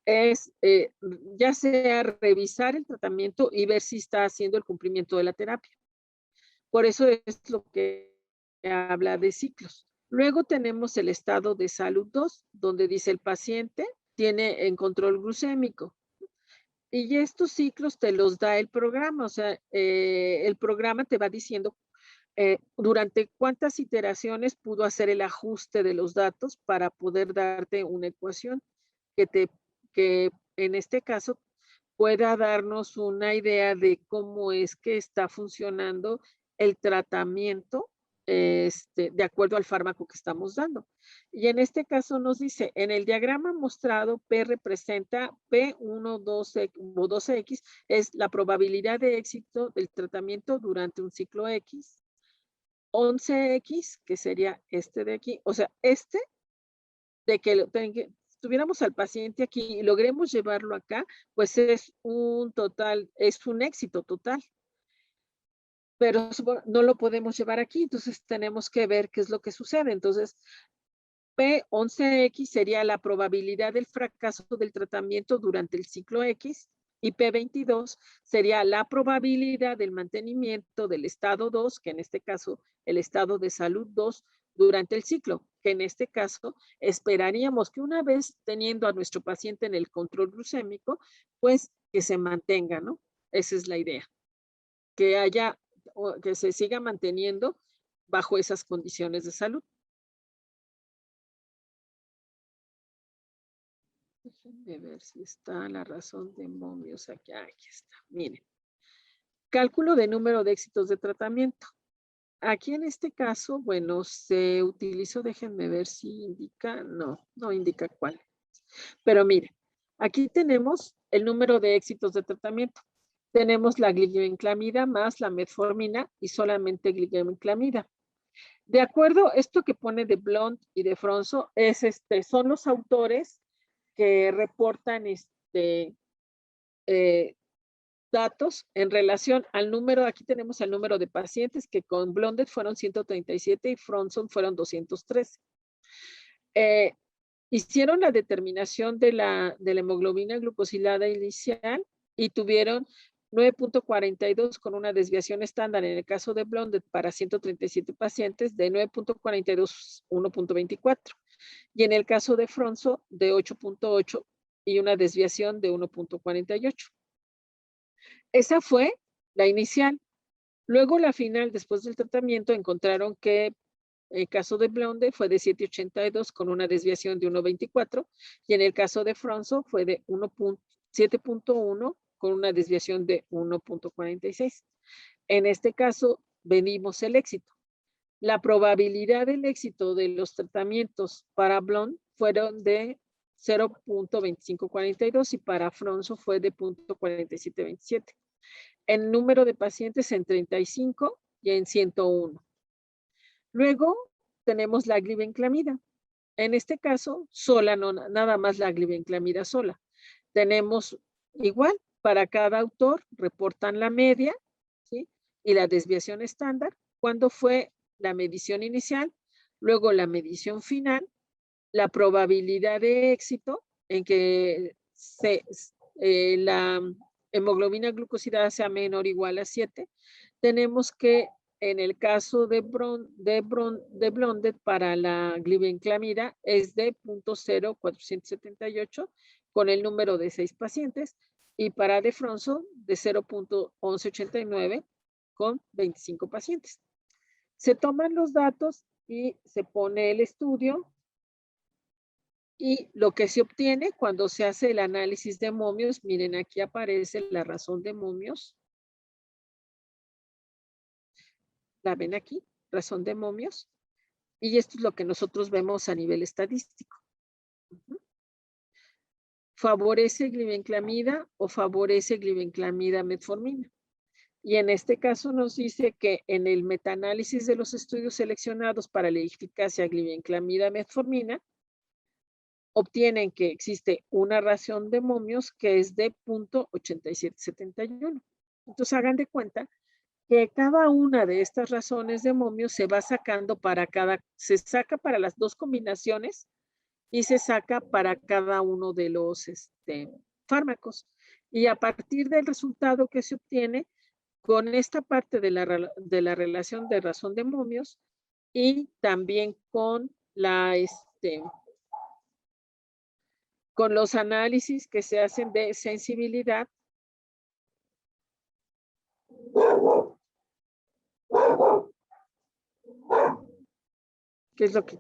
es ya sea revisar el tratamiento y ver si está haciendo el cumplimiento de la terapia. Por eso es lo que habla de ciclos. Luego tenemos el estado de salud 2, donde dice el paciente tiene en control glucémico. Y estos ciclos te los da el programa, o sea, el programa te va diciendo durante cuántas iteraciones pudo hacer el ajuste de los datos para poder darte una ecuación que en este caso pueda darnos una idea de cómo es que está funcionando el tratamiento de acuerdo al fármaco que estamos dando. Y en este caso nos dice, en el diagrama mostrado, P representa P1, 12 o 12X, es la probabilidad de éxito del tratamiento durante un ciclo X. 11X, que sería este de aquí, o sea, de que tuviéramos al paciente aquí y logremos llevarlo acá, pues es un éxito total. Pero no lo podemos llevar aquí, entonces tenemos que ver qué es lo que sucede. Entonces, P11X sería la probabilidad del fracaso del tratamiento durante el ciclo X y P22 sería la probabilidad del mantenimiento del estado 2, que en este caso el estado de salud 2, durante el ciclo, que en este caso esperaríamos que una vez teniendo a nuestro paciente en el control glucémico, pues que se mantenga, ¿no? Esa es la idea, que se siga manteniendo bajo esas condiciones de salud. Déjenme ver si está la razón de momios aquí. Aquí está, miren. Cálculo de número de éxitos de tratamiento. Aquí en este caso, bueno, se utilizó, déjenme ver si indica, no indica cuál. Pero miren, aquí tenemos el número de éxitos de tratamiento. Tenemos la glibenclamida más la metformina y solamente glibenclamida. De acuerdo, esto que pone de Blunt y de Fronzo son los autores que reportan datos en relación al número, aquí tenemos el número de pacientes que con Blonded fueron 137 y Fronson fueron 213. Hicieron la determinación de la hemoglobina glucosilada inicial y tuvieron 9.42 con una desviación estándar en el caso de Blonded para 137 pacientes de 9.42, 1.24. Y en el caso de Fronzo de 8.8 y una desviación de 1.48. Esa fue la inicial. Luego la final, después del tratamiento, encontraron que el caso de Blonde fue de 7.82 con una desviación de 1.24 y en el caso de Fronzo fue de 7.1 con una desviación de 1.46. En este caso, medimos el éxito. La probabilidad del éxito de los tratamientos para Blond fueron de 0.2542 y para Afronso fue de 0.4727. El número de pacientes en 35 y en 101. Luego tenemos la glibenclamida. En este caso, sola, no, nada más la glibenclamida sola. Tenemos igual, para cada autor reportan la media, ¿sí? Y la desviación estándar, cuando fue la medición inicial, luego la medición final, la probabilidad de éxito en que la hemoglobina glucosilada sea menor o igual a 7. Tenemos que en el caso de Blonded para la glibenclamida es de 0.0478 con el número de 6 pacientes y para Defronso de 0.1189 con 25 pacientes. Se toman los datos y se pone el estudio y lo que se obtiene cuando se hace el análisis de momios, miren aquí aparece la razón de momios. La ven aquí, razón de momios. Y esto es lo que nosotros vemos a nivel estadístico. ¿Favorece glibenclamida o favorece glibenclamida metformina? Y en este caso nos dice que en el metaanálisis de los estudios seleccionados para la eficacia glibenclamida metformina, obtienen que existe una razón de momios que es de 0.8771. Entonces hagan de cuenta que cada una de estas razones de momios se va sacando se saca para las dos combinaciones y se saca para cada uno de los fármacos. Y a partir del resultado que se obtiene, con esta parte de la relación de razón de momios y también con con los análisis que se hacen de sensibilidad, que es lo que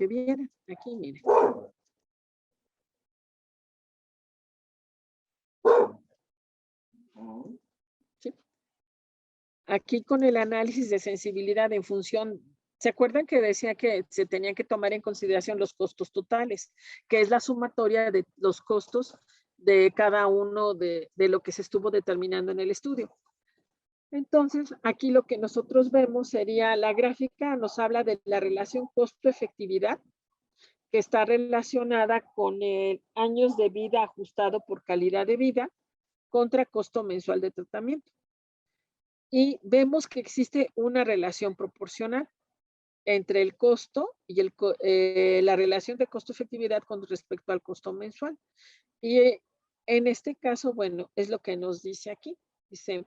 viene aquí, miren. ¿Sí? Aquí con el análisis de sensibilidad en función, ¿se acuerdan que decía que se tenían que tomar en consideración los costos totales, que es la sumatoria de los costos de cada uno de lo que se estuvo determinando en el estudio? Entonces, aquí lo que nosotros vemos sería la gráfica, nos habla de la relación costo-efectividad, que está relacionada con el años de vida ajustado por calidad de vida contra costo mensual de tratamiento. Y vemos que existe una relación proporcional entre el costo y la relación de costo-efectividad con respecto al costo mensual. Y en este caso, bueno, es lo que nos dice aquí. Dice,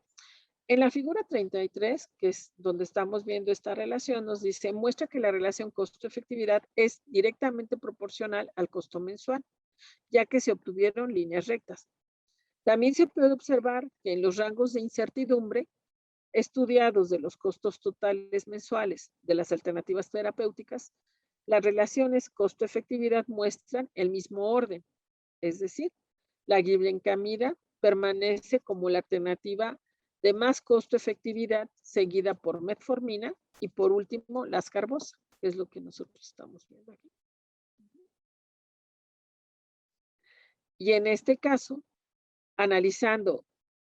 en la figura 33, que es donde estamos viendo esta relación, nos dice, muestra que la relación costo-efectividad es directamente proporcional al costo mensual, ya que se obtuvieron líneas rectas. También se puede observar que en los rangos de incertidumbre estudiados de los costos totales mensuales de las alternativas terapéuticas, las relaciones costo-efectividad muestran el mismo orden, es decir, la glibenclamida permanece como la alternativa de más costo-efectividad, seguida por metformina y por último la ascarbosa, que es lo que nosotros estamos viendo aquí. Y en este caso, analizando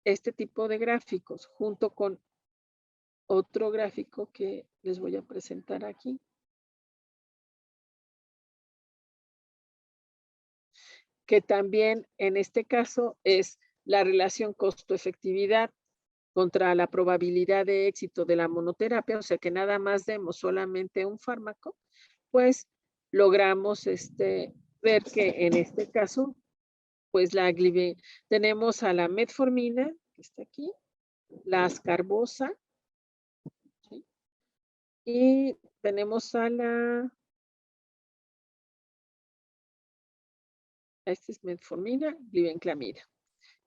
este tipo de gráficos junto con otro gráfico que les voy a presentar aquí, que también en este caso es la relación costo-efectividad contra la probabilidad de éxito de la monoterapia, o sea que nada más demos solamente un fármaco, pues logramos ver que en este caso, pues tenemos a la metformina, que está aquí, la ascarbosa, ¿sí? Y tenemos a esta es metformina, glibenclamida.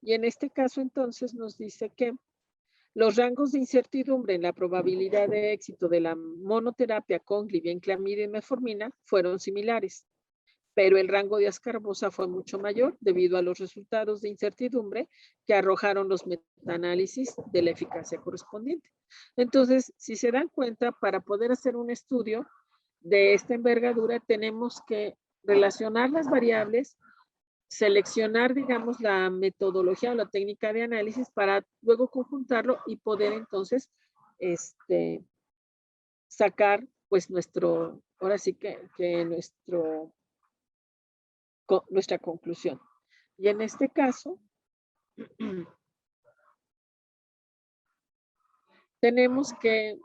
Y en este caso entonces nos dice que los rangos de incertidumbre en la probabilidad de éxito de la monoterapia con glibenclamida y metformina fueron similares, pero el rango de ascarbosa fue mucho mayor debido a los resultados de incertidumbre que arrojaron los metaanálisis de la eficacia correspondiente. Entonces, si se dan cuenta, para poder hacer un estudio de esta envergadura, tenemos que relacionar las variables, seleccionar, digamos, la metodología o la técnica de análisis para luego conjuntarlo y poder entonces sacar pues nuestro, ahora sí que nuestra conclusión. Y en este caso, tenemos que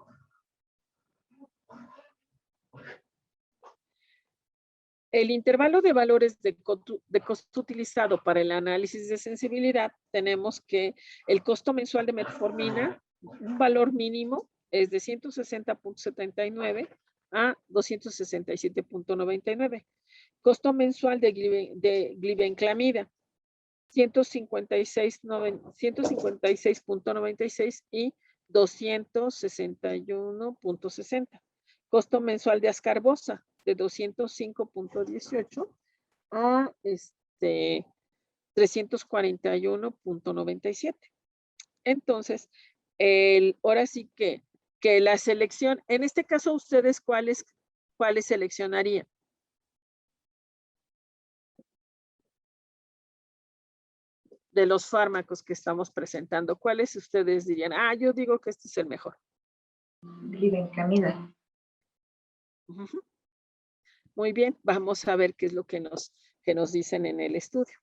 el intervalo de valores de costo utilizado para el análisis de sensibilidad, tenemos que el costo mensual de metformina, un valor mínimo es de 160.79 a 267.99. Costo mensual de glibenclamida, 156.96 y 261.60. Costo mensual de ascarbosa, de 205.18 a 341.97. Entonces, ahora sí que la selección, en este caso, ustedes, ¿cuáles seleccionarían? De los fármacos que estamos presentando, ¿cuáles ustedes dirían? Ah, yo digo que este es el mejor. Glibenclamida. Muy bien, vamos a ver qué es lo que nos dicen en el estudio.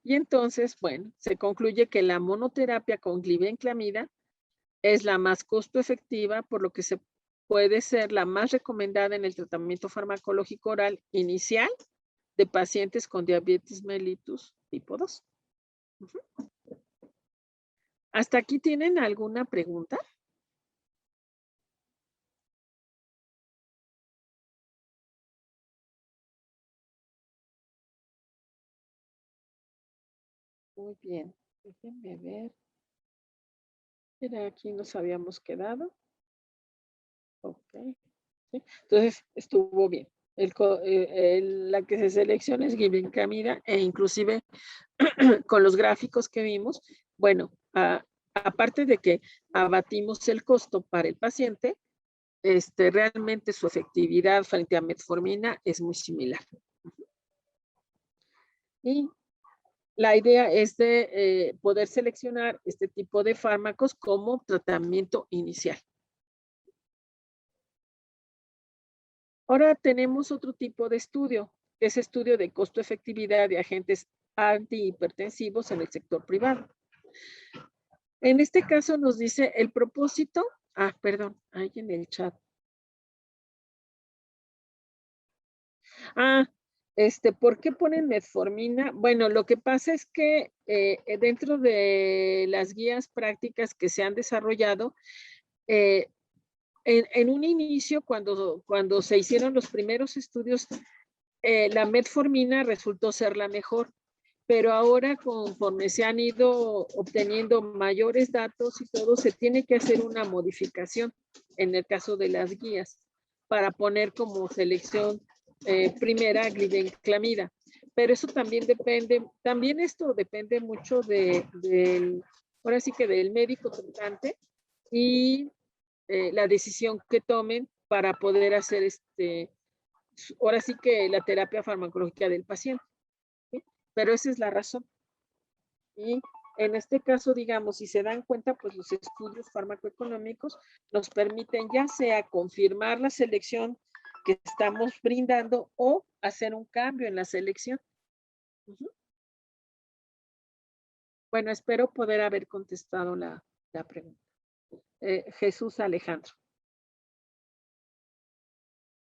Y entonces, bueno, se concluye que la monoterapia con glibenclamida es la más costo efectiva, por lo que se puede ser la más recomendada en el tratamiento farmacológico oral inicial de pacientes con diabetes mellitus tipo 2. ¿Hasta aquí tienen alguna pregunta? Muy bien, déjenme ver. Mira, aquí nos habíamos quedado. Ok. ¿Sí? Entonces, estuvo bien. La que se selecciona es glibenclamida e inclusive con los gráficos que vimos, bueno, aparte de que abatimos el costo para el paciente, realmente su efectividad frente a metformina es muy similar. Y la idea es de poder seleccionar este tipo de fármacos como tratamiento inicial. Ahora tenemos otro tipo de estudio, que es estudio de costo-efectividad de agentes antihipertensivos en el sector privado. En este caso nos dice el propósito, perdón, ahí en el chat. ¿Por qué ponen metformina? Bueno, lo que pasa es que dentro de las guías prácticas que se han desarrollado, en un inicio, cuando se hicieron los primeros estudios, la metformina resultó ser la mejor, pero ahora conforme se han ido obteniendo mayores datos y todo, se tiene que hacer una modificación en el caso de las guías para poner como selección primera glibenclamida. Pero eso también esto depende mucho ahora sí que del médico tratante y la decisión que tomen para poder hacer ahora sí que la terapia farmacológica del paciente. ¿Sí? Pero esa es la razón. Y en este caso, digamos, si se dan cuenta, pues los estudios farmacoeconómicos nos permiten ya sea confirmar la selección que estamos brindando o hacer un cambio en la selección. Bueno, espero poder haber contestado la pregunta. Jesús Alejandro.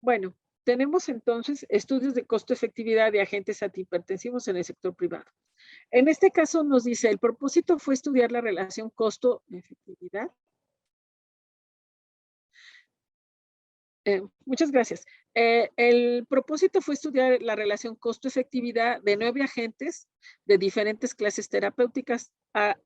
Bueno, tenemos entonces estudios de costo-efectividad de agentes antihipertensivos en el sector privado. En este caso nos dice, el propósito fue estudiar la relación costo-efectividad Muchas gracias. El propósito fue estudiar la relación costo-efectividad de 9 agentes de diferentes clases terapéuticas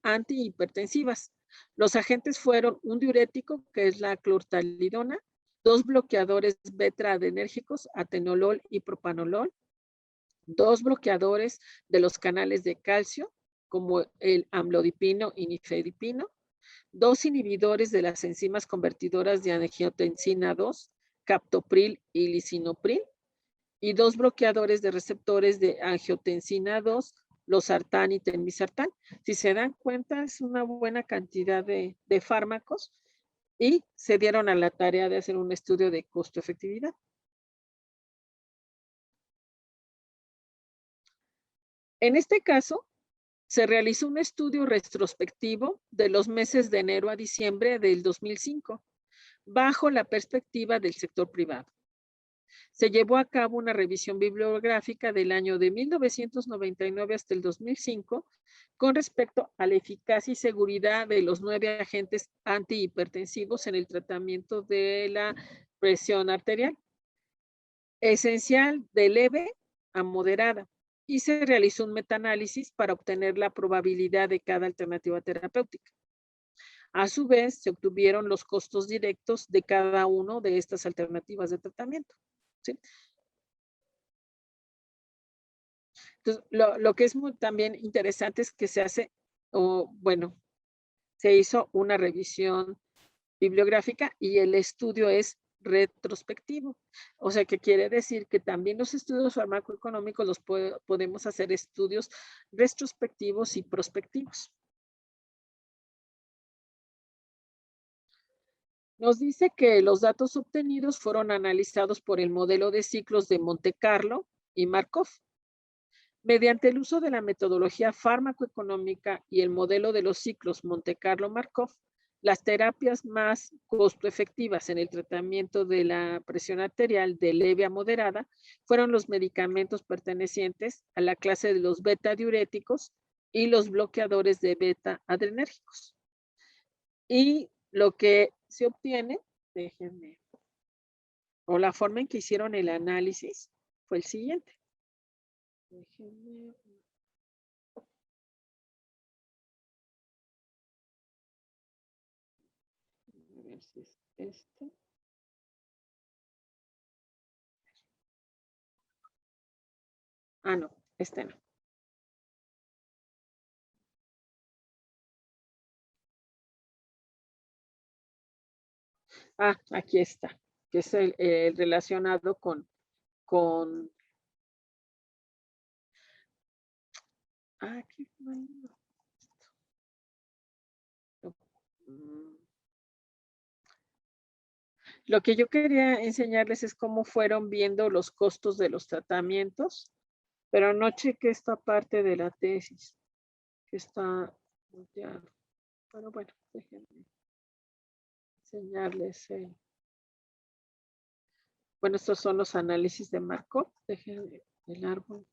antihipertensivas. Los agentes fueron un diurético, que es la clortalidona, 2 bloqueadores beta-adrenérgicos, atenolol y propanolol, 2 bloqueadores de los canales de calcio, como el amlodipino y nifedipino, 2 inhibidores de las enzimas convertidoras de angiotensina 2, captopril y lisinopril, y 2 bloqueadores de receptores de angiotensina 2, losartán y telmisartán. Si se dan cuenta, es una buena cantidad de fármacos y se dieron a la tarea de hacer un estudio de costo-efectividad. En este caso, se realizó un estudio retrospectivo de los meses de enero a diciembre del 2005, bajo la perspectiva del sector privado. Se llevó a cabo una revisión bibliográfica del año de 1999 hasta el 2005 con respecto a la eficacia y seguridad de los 9 agentes antihipertensivos en el tratamiento de la presión arterial, esencial de leve a moderada, y se realizó un metaanálisis para obtener la probabilidad de cada alternativa terapéutica. A su vez, se obtuvieron los costos directos de cada una de estas alternativas de tratamiento. ¿Sí? Entonces, lo que es también interesante es que se hace, bueno, se hizo una revisión bibliográfica y el estudio es retrospectivo. O sea, que quiere decir que también los estudios farmacoeconómicos los podemos hacer estudios retrospectivos y prospectivos. Nos dice que los datos obtenidos fueron analizados por el modelo de ciclos de Monte Carlo y Markov. Mediante el uso de la metodología farmacoeconómica y el modelo de los ciclos Monte Carlo-Markov, las terapias más costo efectivas en el tratamiento de la presión arterial de leve a moderada fueron los medicamentos pertenecientes a la clase de los beta diuréticos y los bloqueadores de beta adrenérgicos. Y lo que se obtiene, déjenme, o la forma en que hicieron el análisis fue el siguiente. Déjenme. A ver si es este. Ah, no, este no. Ah, aquí está, que es el relacionado con. Ah, qué bueno. Lo que yo quería enseñarles es cómo fueron viendo los costos de los tratamientos, pero no chequé esta parte de la tesis, que está volteado. Pero bueno, déjenme enseñarles. Bueno, estos son los análisis de Markov. Déjenme el árbol.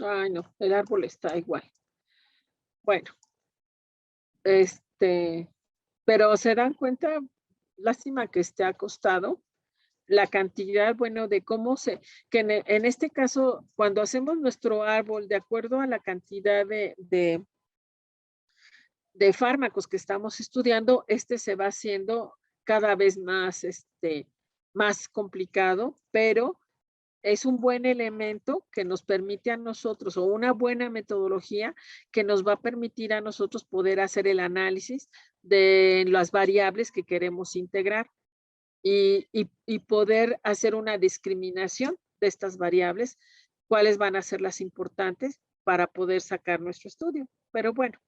Ay, no, el árbol está igual. Bueno, pero se dan cuenta, lástima que esté acostado, la cantidad, bueno, de cómo que en este caso, cuando hacemos nuestro árbol, de acuerdo a la cantidad de fármacos que estamos estudiando, se va haciendo cada vez más, más complicado, pero es un buen elemento que nos permite a nosotros, o una buena metodología que nos va a permitir a nosotros poder hacer el análisis de las variables que queremos integrar y poder hacer una discriminación de estas variables, cuáles van a ser las importantes para poder sacar nuestro estudio. Pero bueno,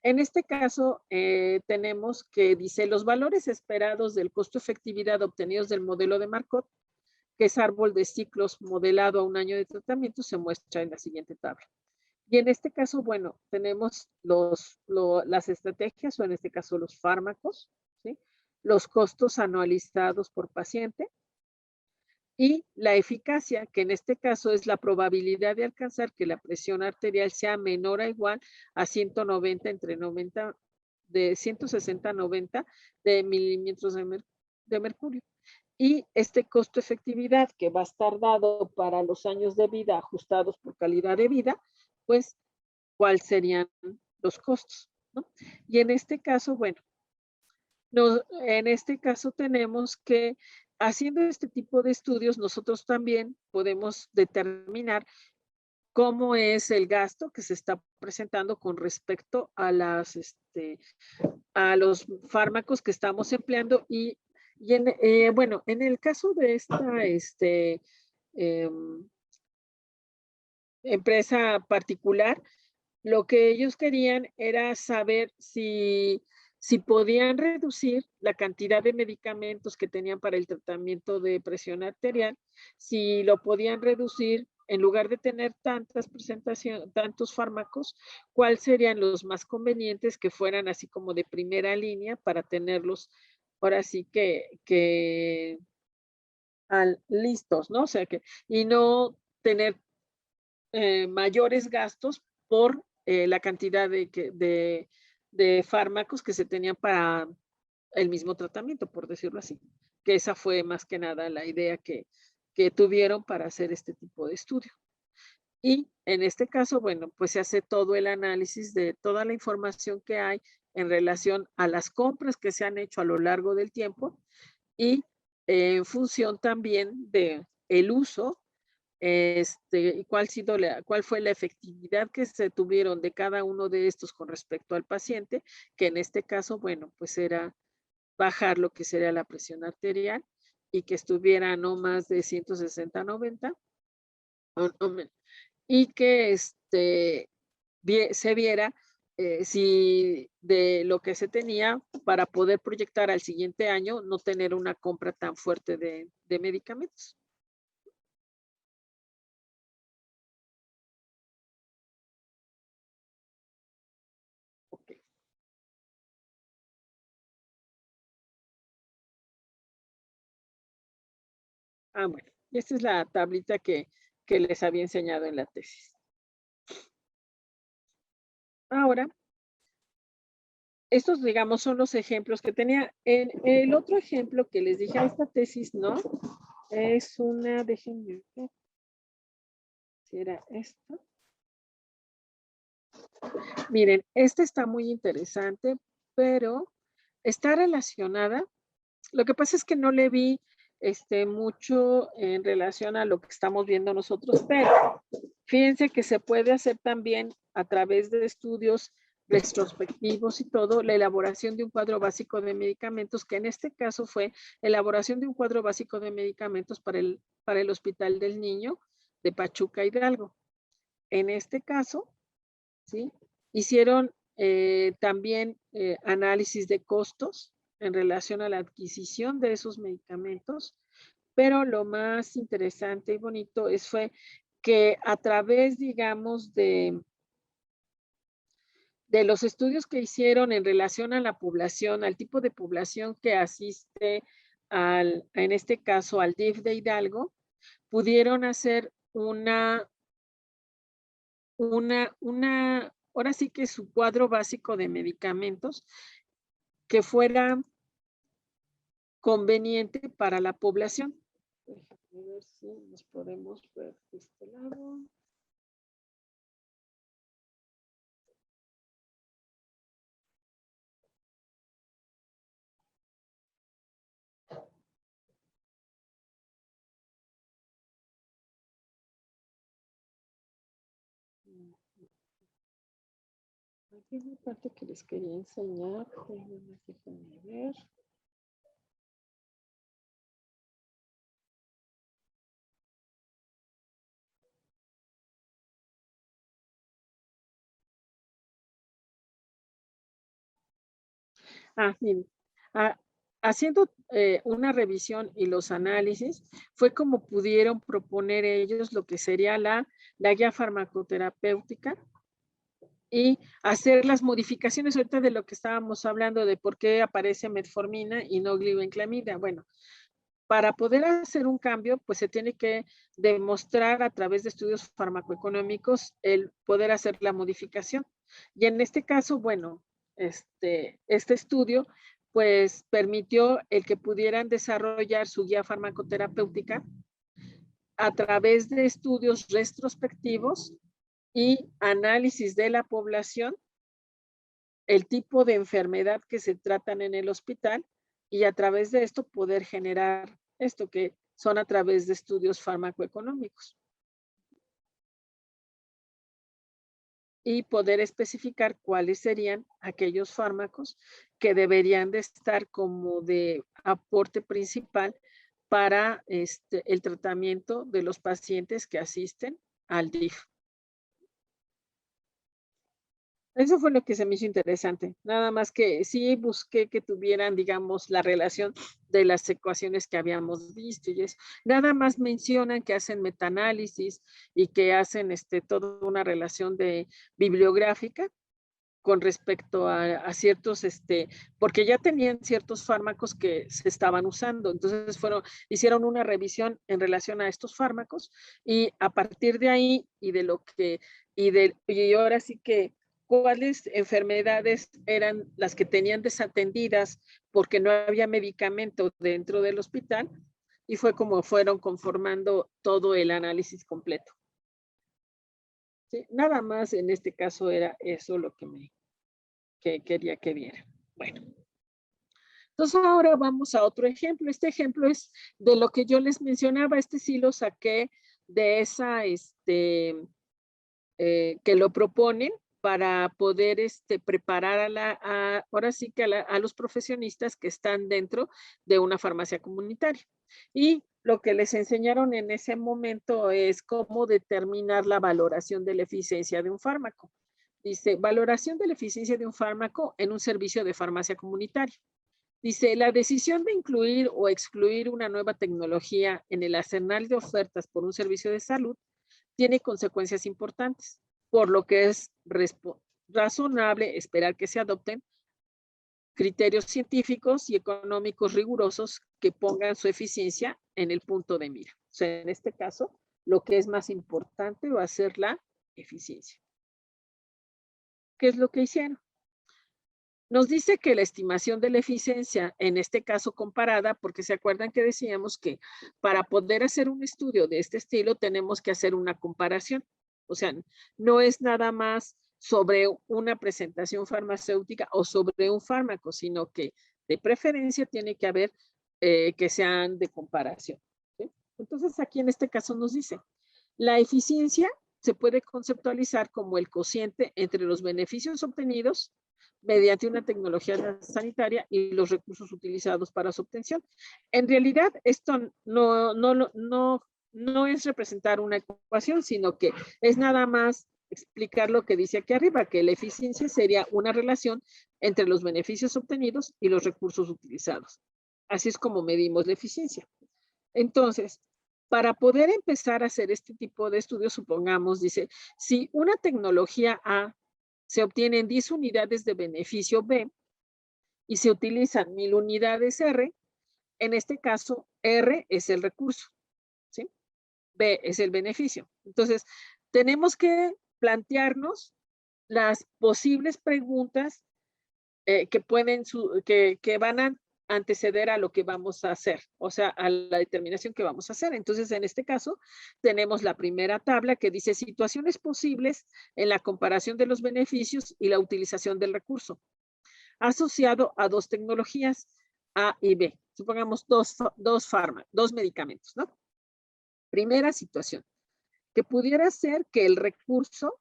en este caso tenemos que dice los valores esperados del costo efectividad obtenidos del modelo de Markov, que es árbol de ciclos modelado a un año de tratamiento, se muestra en la siguiente tabla. Y en este caso, bueno, tenemos las estrategias, o en este caso los fármacos, ¿sí? Los costos anualizados por paciente y la eficacia, que en este caso es la probabilidad de alcanzar que la presión arterial sea menor o igual a 190, entre 90, de 160 a 90 de milímetros de mercurio. Y este costo-efectividad que va a estar dado para los años de vida ajustados por calidad de vida, pues, ¿cuáles serían los costos? ¿No? Y en este caso, bueno, en este caso tenemos que, haciendo este tipo de estudios, nosotros también podemos determinar cómo es el gasto que se está presentando con respecto a a los fármacos que estamos empleando bueno, en el caso de esta em, empresa particular, lo que ellos querían era saber si podían reducir la cantidad de medicamentos que tenían para el tratamiento de presión arterial, si lo podían reducir en lugar de tener tantos fármacos, ¿cuáles serían los más convenientes que fueran así como de primera línea para tenerlos ahora sí que listos, ¿no? O sea que, y no tener mayores gastos por la cantidad de fármacos que se tenían para el mismo tratamiento, por decirlo así. Que esa fue más que nada la idea que tuvieron para hacer este tipo de estudio. Y en este caso, bueno, pues se hace todo el análisis de toda la información que hay en relación a las compras que se han hecho a lo largo del tiempo y en función también de el uso y cuál fue la efectividad que se tuvieron de cada uno de estos con respecto al paciente, que en este caso, bueno, pues era bajar lo que sería la presión arterial y que estuviera no más de 160/90 y que se viera si de lo que se tenía para poder proyectar al siguiente año no tener una compra tan fuerte de medicamentos. Ok. Ah, bueno, y esta es la tablita que les había enseñado en la tesis. Ahora, estos, digamos, son los ejemplos que tenía. El otro ejemplo que les dije, esta tesis, ¿no? Es una, déjenme ver si era esta. Miren, esta está muy interesante, pero está relacionada. Lo que pasa es que no le vi mucho en relación a lo que estamos viendo nosotros, pero fíjense que se puede hacer también a través de estudios retrospectivos y todo, la elaboración de un cuadro básico de medicamentos, que en este caso fue elaboración de un cuadro básico de medicamentos para el Hospital del Niño de Pachuca Hidalgo. En este caso, ¿sí? Hicieron también análisis de costos en relación a la adquisición de esos medicamentos, pero lo más interesante y bonito fue que a través, digamos, de los estudios que hicieron en relación a la población, al tipo de población que asiste en este caso, al DIF de Hidalgo, pudieron hacer ahora sí que su cuadro básico de medicamentos que fuera conveniente para la población. Déjame ver si nos podemos ver de este lado. Aquí es la parte que les quería enseñar. Déjenme ver. Miren, ah, haciendo una revisión y los análisis, fue como pudieron proponer ellos lo que sería la guía farmacoterapéutica y hacer las modificaciones ahorita de lo que estábamos hablando de por qué aparece metformina y no glibenclamida. Bueno, para poder hacer un cambio, pues se tiene que demostrar a través de estudios farmacoeconómicos el poder hacer la modificación. Y en este caso, bueno, este estudio pues permitió el que pudieran desarrollar su guía farmacoterapéutica a través de estudios retrospectivos y análisis de la población, el tipo de enfermedad que se tratan en el hospital y a través de esto poder generar esto que son a través de estudios farmacoeconómicos y poder especificar cuáles serían aquellos fármacos que deberían de estar como de aporte principal para el tratamiento de los pacientes que asisten al DIF. Eso fue lo que se me hizo interesante. Nada más que sí busqué que tuvieran, digamos, la relación de las ecuaciones que habíamos visto y eso. Nada más mencionan que hacen metaanálisis y que hacen toda una relación de bibliográfica con respecto a ciertos, porque ya tenían ciertos fármacos que se estaban usando. Entonces hicieron una revisión en relación a estos fármacos y a partir de ahí y de lo que, y ahora sí que cuáles enfermedades eran las que tenían desatendidas porque no había medicamento dentro del hospital y fue como fueron conformando todo el análisis completo. ¿Sí? Nada más en este caso era eso lo que quería que vieran. Bueno, entonces ahora vamos a otro ejemplo. Este ejemplo es de lo que yo les mencionaba. Este sí lo saqué de esa, que lo proponen para poder preparar ahora sí que a los profesionistas que están dentro de una farmacia comunitaria. Y lo que les enseñaron en ese momento es cómo determinar la valoración de la eficiencia de un fármaco. Dice, valoración de la eficiencia de un fármaco en un servicio de farmacia comunitaria. Dice, la decisión de incluir o excluir una nueva tecnología en el arsenal de ofertas por un servicio de salud tiene consecuencias importantes, por lo que es razonable esperar que se adopten criterios científicos y económicos rigurosos que pongan su eficiencia en el punto de mira. O sea, en este caso, lo que es más importante va a ser la eficiencia. ¿Qué es lo que hicieron? Nos dice que la estimación de la eficiencia, en este caso comparada, porque se acuerdan que decíamos que para poder hacer un estudio de este estilo tenemos que hacer una comparación. O sea, no es nada más sobre una presentación farmacéutica o sobre un fármaco, sino que de preferencia tiene que haber que sean de comparación. ¿Sí? Entonces, aquí en este caso nos dice, la eficiencia se puede conceptualizar como el cociente entre los beneficios obtenidos mediante una tecnología sanitaria y los recursos utilizados para su obtención. En realidad, esto no es representar una ecuación, sino que es nada más explicar lo que dice aquí arriba, que la eficiencia sería una relación entre los beneficios obtenidos y los recursos utilizados. Así es como medimos la eficiencia. Entonces, para poder empezar a hacer este tipo de estudios, supongamos, dice, si una tecnología A se obtienen 10 unidades de beneficio B y se utilizan 1000 unidades R, en este caso R es el recurso, ¿sí? B es el beneficio. Entonces, tenemos que plantearnos las posibles preguntas que van a anteceder a lo que vamos a hacer, o sea, a la determinación que vamos a hacer. Entonces, en este caso, tenemos la primera tabla que dice situaciones posibles en la comparación de los beneficios y la utilización del recurso, asociado a dos tecnologías, A y B. Supongamos dos medicamentos, ¿no? Primera situación, que pudiera ser que el recurso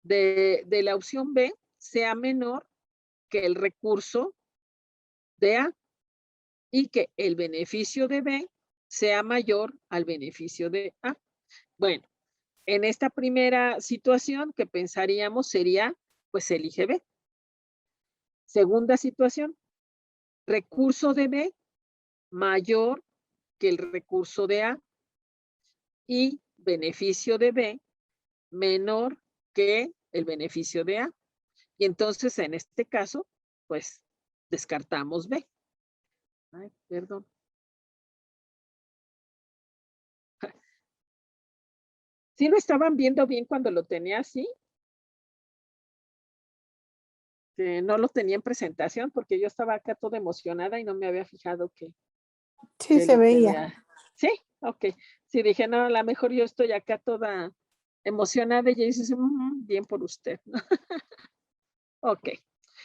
de la opción B sea menor que el recurso de A y que el beneficio de B sea mayor al beneficio de A. Bueno, en esta primera situación que pensaríamos sería, pues elige B. Segunda situación, recurso de B mayor que el recurso de A y beneficio de B menor que el beneficio de A. Y entonces, en este caso, pues, descartamos B. Ay, perdón. ¿Sí lo estaban viendo bien cuando lo tenía así? Que no lo tenía en presentación, porque yo estaba acá toda emocionada y no me había fijado Sí, que se lo veía. tenía. ¿Sí? Okey. Sí, dije: "No, a la mejor yo estoy acá toda emocionada", y ella dice: bien por usted", ¿no? Okey.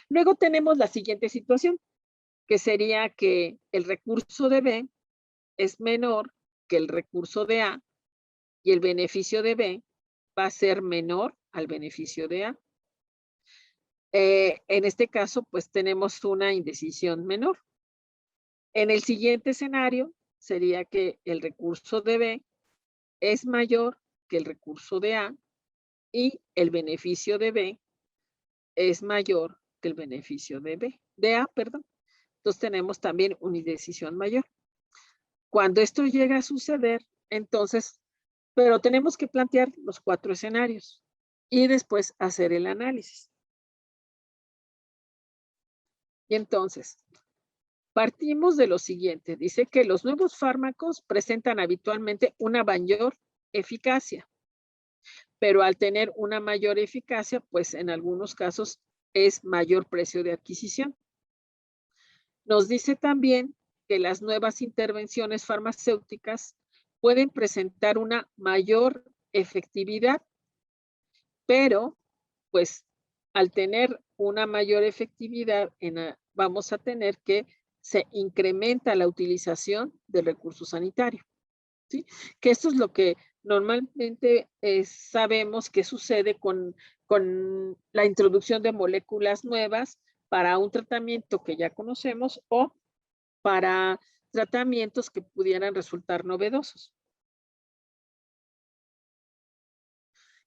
Luego tenemos la siguiente situación, que sería que el recurso de B es menor que el recurso de A, y el beneficio de B va a ser menor al beneficio de A. En este caso, pues, tenemos una indecisión menor. En el siguiente escenario, sería que el recurso de B es mayor que el recurso de A, y el beneficio de B es mayor que el beneficio de A, perdón. Entonces, tenemos también una indecisión mayor. Cuando esto llega a suceder, entonces, pero tenemos que plantear los 4 escenarios y después hacer el análisis. Y entonces, partimos de lo siguiente, dice que los nuevos fármacos presentan habitualmente una mayor eficacia, pero al tener una mayor eficacia, pues en algunos casos es mayor precio de adquisición. Nos dice también que las nuevas intervenciones farmacéuticas pueden presentar una mayor efectividad, pero pues al tener una mayor efectividad, vamos a tener que se incrementa la utilización del recurso sanitario, ¿sí? Que esto es lo que normalmente sabemos que sucede con la introducción de moléculas nuevas para un tratamiento que ya conocemos o para tratamientos que pudieran resultar novedosos.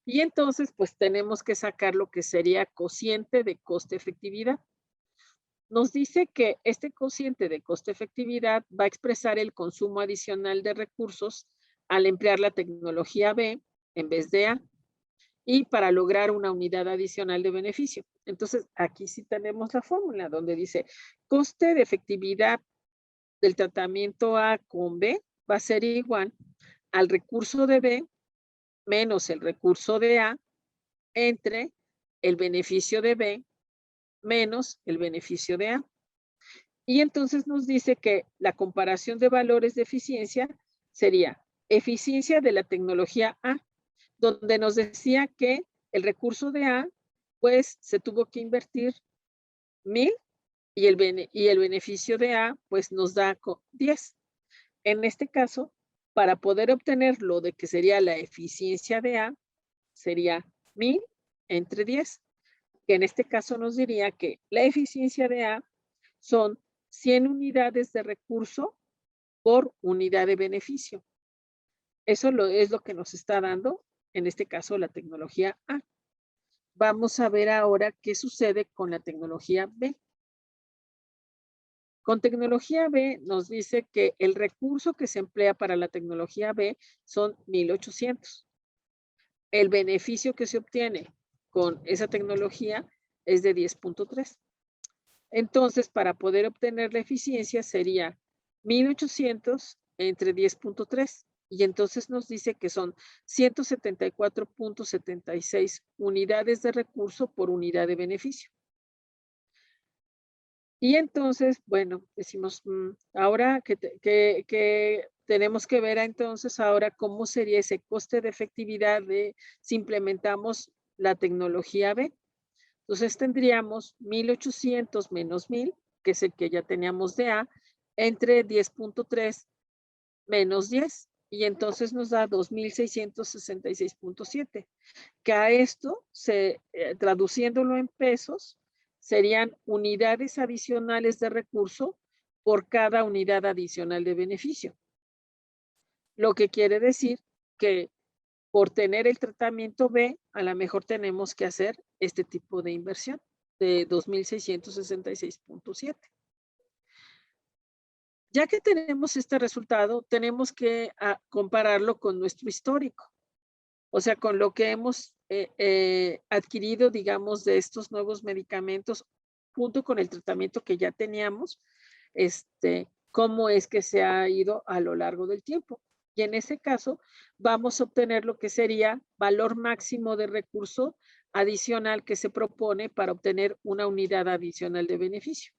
Y entonces, pues tenemos que sacar lo que sería cociente de coste-efectividad. Nos dice que este cociente de coste-efectividad va a expresar el consumo adicional de recursos al emplear la tecnología B en vez de A y para lograr una unidad adicional de beneficio. Entonces, aquí sí tenemos la fórmula donde dice coste de efectividad del tratamiento A con B va a ser igual al recurso de B menos el recurso de A entre el beneficio de B menos el beneficio de A. Y entonces nos dice que la comparación de valores de eficiencia sería eficiencia de la tecnología A, donde nos decía que el recurso de A, pues se tuvo que invertir 1000 y el beneficio de A, pues nos da 10. En este caso, para poder obtener lo de que sería la eficiencia de A, sería 1000 entre 10, que en este caso nos diría que la eficiencia de A son 100 unidades de recurso por unidad de beneficio. Eso es lo que nos está dando, en este caso, la tecnología A. Vamos a ver ahora qué sucede con la tecnología B. Con tecnología B nos dice que el recurso que se emplea para la tecnología B son 1800. El beneficio que se obtiene con esa tecnología es de 10.3. Entonces, para poder obtener la eficiencia sería 1800 entre 10.3. Y entonces nos dice que son 174.76 unidades de recurso por unidad de beneficio. Y entonces, bueno, decimos, ahora que tenemos que ver entonces ahora cómo sería ese coste de efectividad si implementamos la tecnología B. Entonces tendríamos 1800 menos 1000, que es el que ya teníamos de A, entre 10.3 menos 10, y entonces nos da 2666.7, que a esto, traduciéndolo en pesos, serían unidades adicionales de recurso por cada unidad adicional de beneficio. Lo que quiere decir que por tener el tratamiento B, a lo mejor tenemos que hacer este tipo de inversión de 2666.7. Ya que tenemos este resultado, tenemos que compararlo con nuestro histórico. O sea, con lo que hemos adquirido, digamos, de estos nuevos medicamentos, junto con el tratamiento que ya teníamos, cómo es que se ha ido a lo largo del tiempo. Y en ese caso, vamos a obtener lo que sería valor máximo de recurso adicional que se propone para obtener una unidad adicional de beneficio.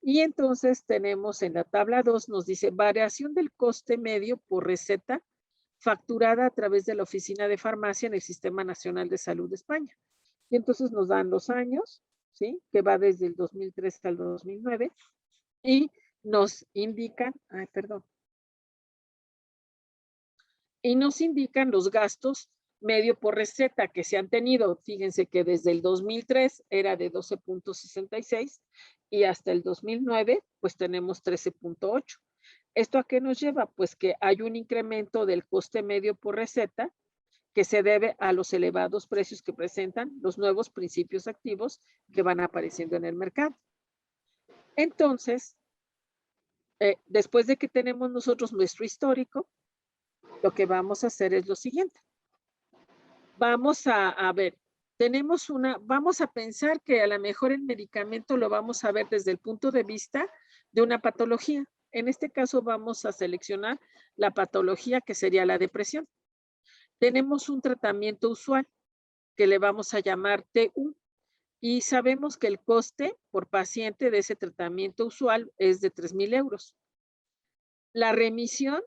Y entonces tenemos en la tabla 2, nos dice variación del coste medio por receta facturada a través de la Oficina de Farmacia en el Sistema Nacional de Salud de España. Y entonces nos dan los años, ¿sí? Que va desde el 2003 al 2009 y nos indican, y nos indican los gastos medio por receta que se han tenido. Fíjense que desde el 2003 era de 12.66 y hasta el 2009 pues tenemos 13.8. ¿Esto a qué nos lleva? Pues que hay un incremento del coste medio por receta que se debe a los elevados precios que presentan los nuevos principios activos que van apareciendo en el mercado. Entonces, después de que tenemos nosotros nuestro histórico, lo que vamos a hacer es lo siguiente. Vamos a ver, vamos a pensar que a lo mejor el medicamento lo vamos a ver desde el punto de vista de una patología. En este caso vamos a seleccionar la patología que sería la depresión. Tenemos un tratamiento usual que le vamos a llamar TU y sabemos que el coste por paciente de ese tratamiento usual es de 3,000 euros. La remisión,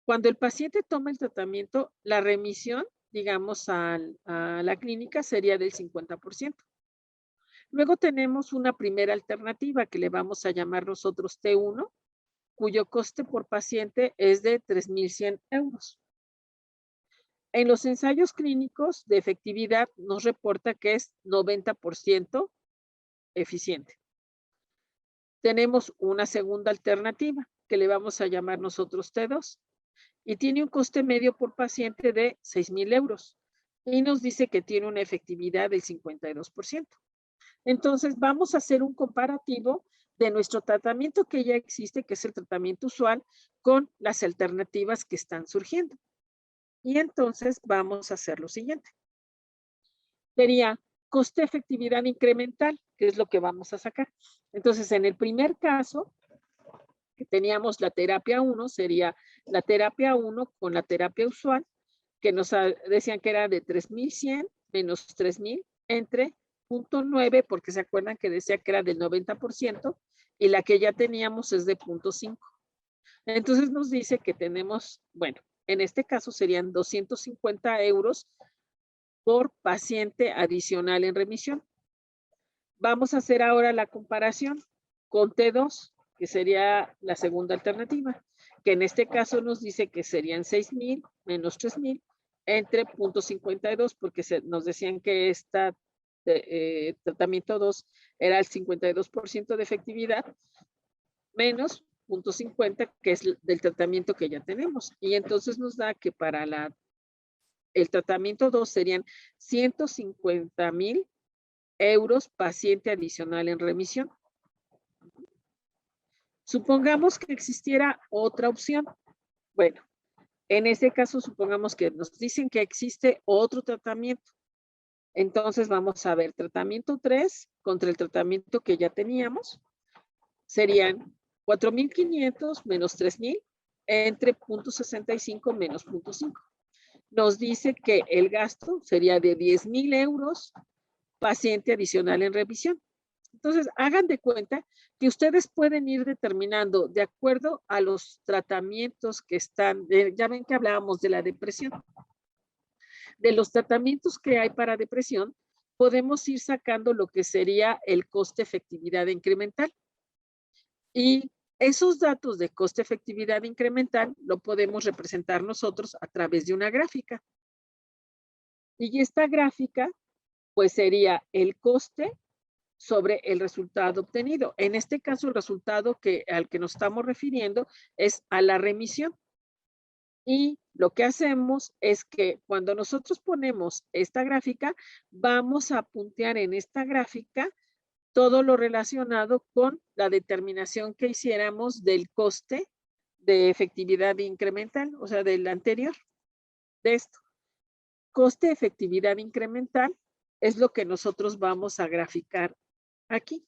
cuando el paciente toma el tratamiento, la remisión, digamos, a la clínica sería del 50%. Luego tenemos una primera alternativa que le vamos a llamar nosotros T1, cuyo coste por paciente es de 3,100 euros. En los ensayos clínicos de efectividad nos reporta que es 90% eficiente. Tenemos una segunda alternativa que le vamos a llamar nosotros T2 y tiene un coste medio por paciente de 6,000 euros y nos dice que tiene una efectividad del 52%. Entonces vamos a hacer un comparativo de nuestro tratamiento que ya existe, que es el tratamiento usual, con las alternativas que están surgiendo. Y entonces vamos a hacer lo siguiente. Sería coste-efectividad incremental, que es lo que vamos a sacar. Entonces, en el primer caso, que teníamos la terapia 1, sería la terapia 1 con la terapia usual, que nos decían que era de 3,100 menos 3,000 entre 0.9, porque se acuerdan que decía que era del 90%, y la que ya teníamos es de 0.5. Entonces nos dice que tenemos, bueno, en este caso serían 250 euros por paciente adicional en remisión. Vamos a hacer ahora la comparación con T2, que sería la segunda alternativa, que en este caso nos dice que serían 6,000 menos 3,000 entre 0.52, porque nos decían que esta tratamiento 2 era el 52% de efectividad, menos 0.50, que es del tratamiento que ya tenemos. Y entonces nos da que para el tratamiento 2 serían 150,000 euros paciente adicional en remisión. Supongamos que existiera otra opción. Bueno, en este caso supongamos que nos dicen que existe otro tratamiento. Entonces vamos a ver tratamiento 3 contra el tratamiento que ya teníamos. Serían 4,500 menos 3,000 entre 0.65 menos 0.5. Nos dice que el gasto sería de 10,000 euros paciente adicional en revisión. Entonces, hagan de cuenta que ustedes pueden ir determinando de acuerdo a los tratamientos que están, ya ven que hablábamos de la depresión. De los tratamientos que hay para depresión, podemos ir sacando lo que sería el coste-efectividad incremental. Y esos datos de coste-efectividad incremental lo podemos representar nosotros a través de una gráfica. Y esta gráfica, pues sería el coste sobre el resultado obtenido. En este caso, el resultado al que nos estamos refiriendo es a la remisión. Y lo que hacemos es que cuando nosotros ponemos esta gráfica, vamos a puntear en esta gráfica todo lo relacionado con la determinación que hiciéramos del coste de efectividad incremental, o sea, del anterior, de esto. coste-efectividad incremental es lo que nosotros vamos a graficar aquí.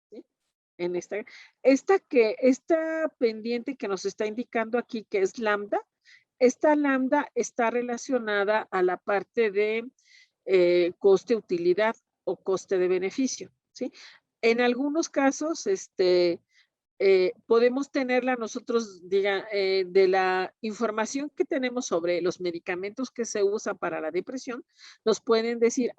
¿Sí? En esta pendiente que nos está indicando aquí, que es lambda, esta lambda está relacionada a la parte de coste-utilidad o coste de beneficio, ¿sí? En algunos casos, podemos tenerla nosotros, de la información que tenemos sobre los medicamentos que se usan para la depresión, nos pueden decir,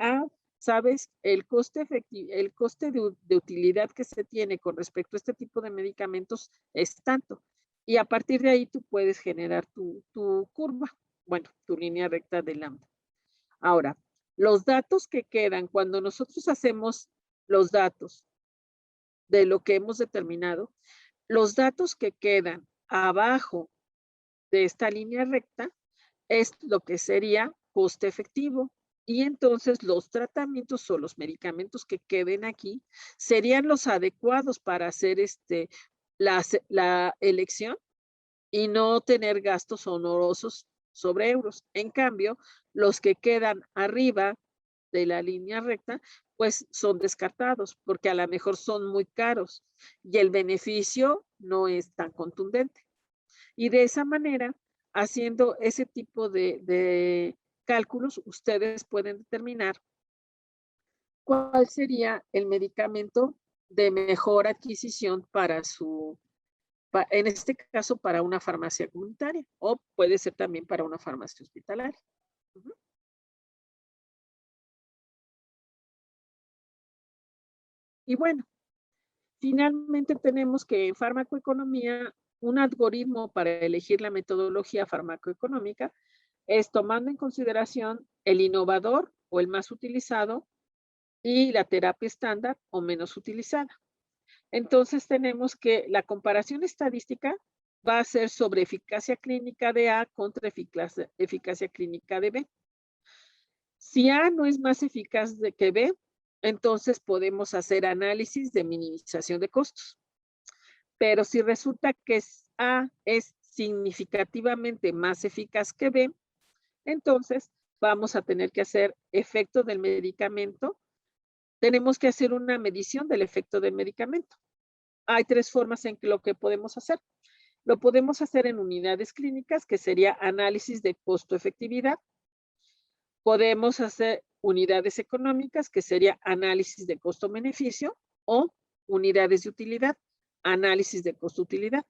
sabes, el coste de utilidad que se tiene con respecto a este tipo de medicamentos es tanto. Y a partir de ahí tú puedes generar tu curva, bueno, tu línea recta de lambda. Ahora, los datos que quedan cuando nosotros hacemos los datos de lo que hemos determinado, los datos que quedan abajo de esta línea recta es lo que sería coste efectivo. Y entonces los tratamientos o los medicamentos que queden aquí serían los adecuados para hacer la elección y no tener gastos honorosos sobre euros. En cambio, los que quedan arriba de la línea recta, pues son descartados porque a lo mejor son muy caros y el beneficio no es tan contundente. Y de esa manera, haciendo ese tipo de cálculos, ustedes pueden determinar cuál sería el medicamento de mejor adquisición para en este caso, para una farmacia comunitaria o puede ser también para una farmacia hospitalaria. Ujú. Y bueno, finalmente tenemos que en farmacoeconomía, un algoritmo para elegir la metodología farmacoeconómica es tomando en consideración el innovador o el más utilizado y la terapia estándar o menos utilizada. Entonces tenemos que la comparación estadística va a ser sobre eficacia clínica de A contra eficacia clínica de B. Si A no es más eficaz que B, entonces podemos hacer análisis de minimización de costos. Pero si resulta que A es significativamente más eficaz que B, entonces vamos a tener que hacer efecto del medicamento. Tenemos que hacer una medición del efecto del medicamento. Hay 3 formas en lo que podemos hacer. Lo podemos hacer en unidades clínicas, que sería análisis de costo-efectividad. Podemos hacer unidades económicas, que sería análisis de costo-beneficio, o unidades de utilidad, análisis de costo-utilidad.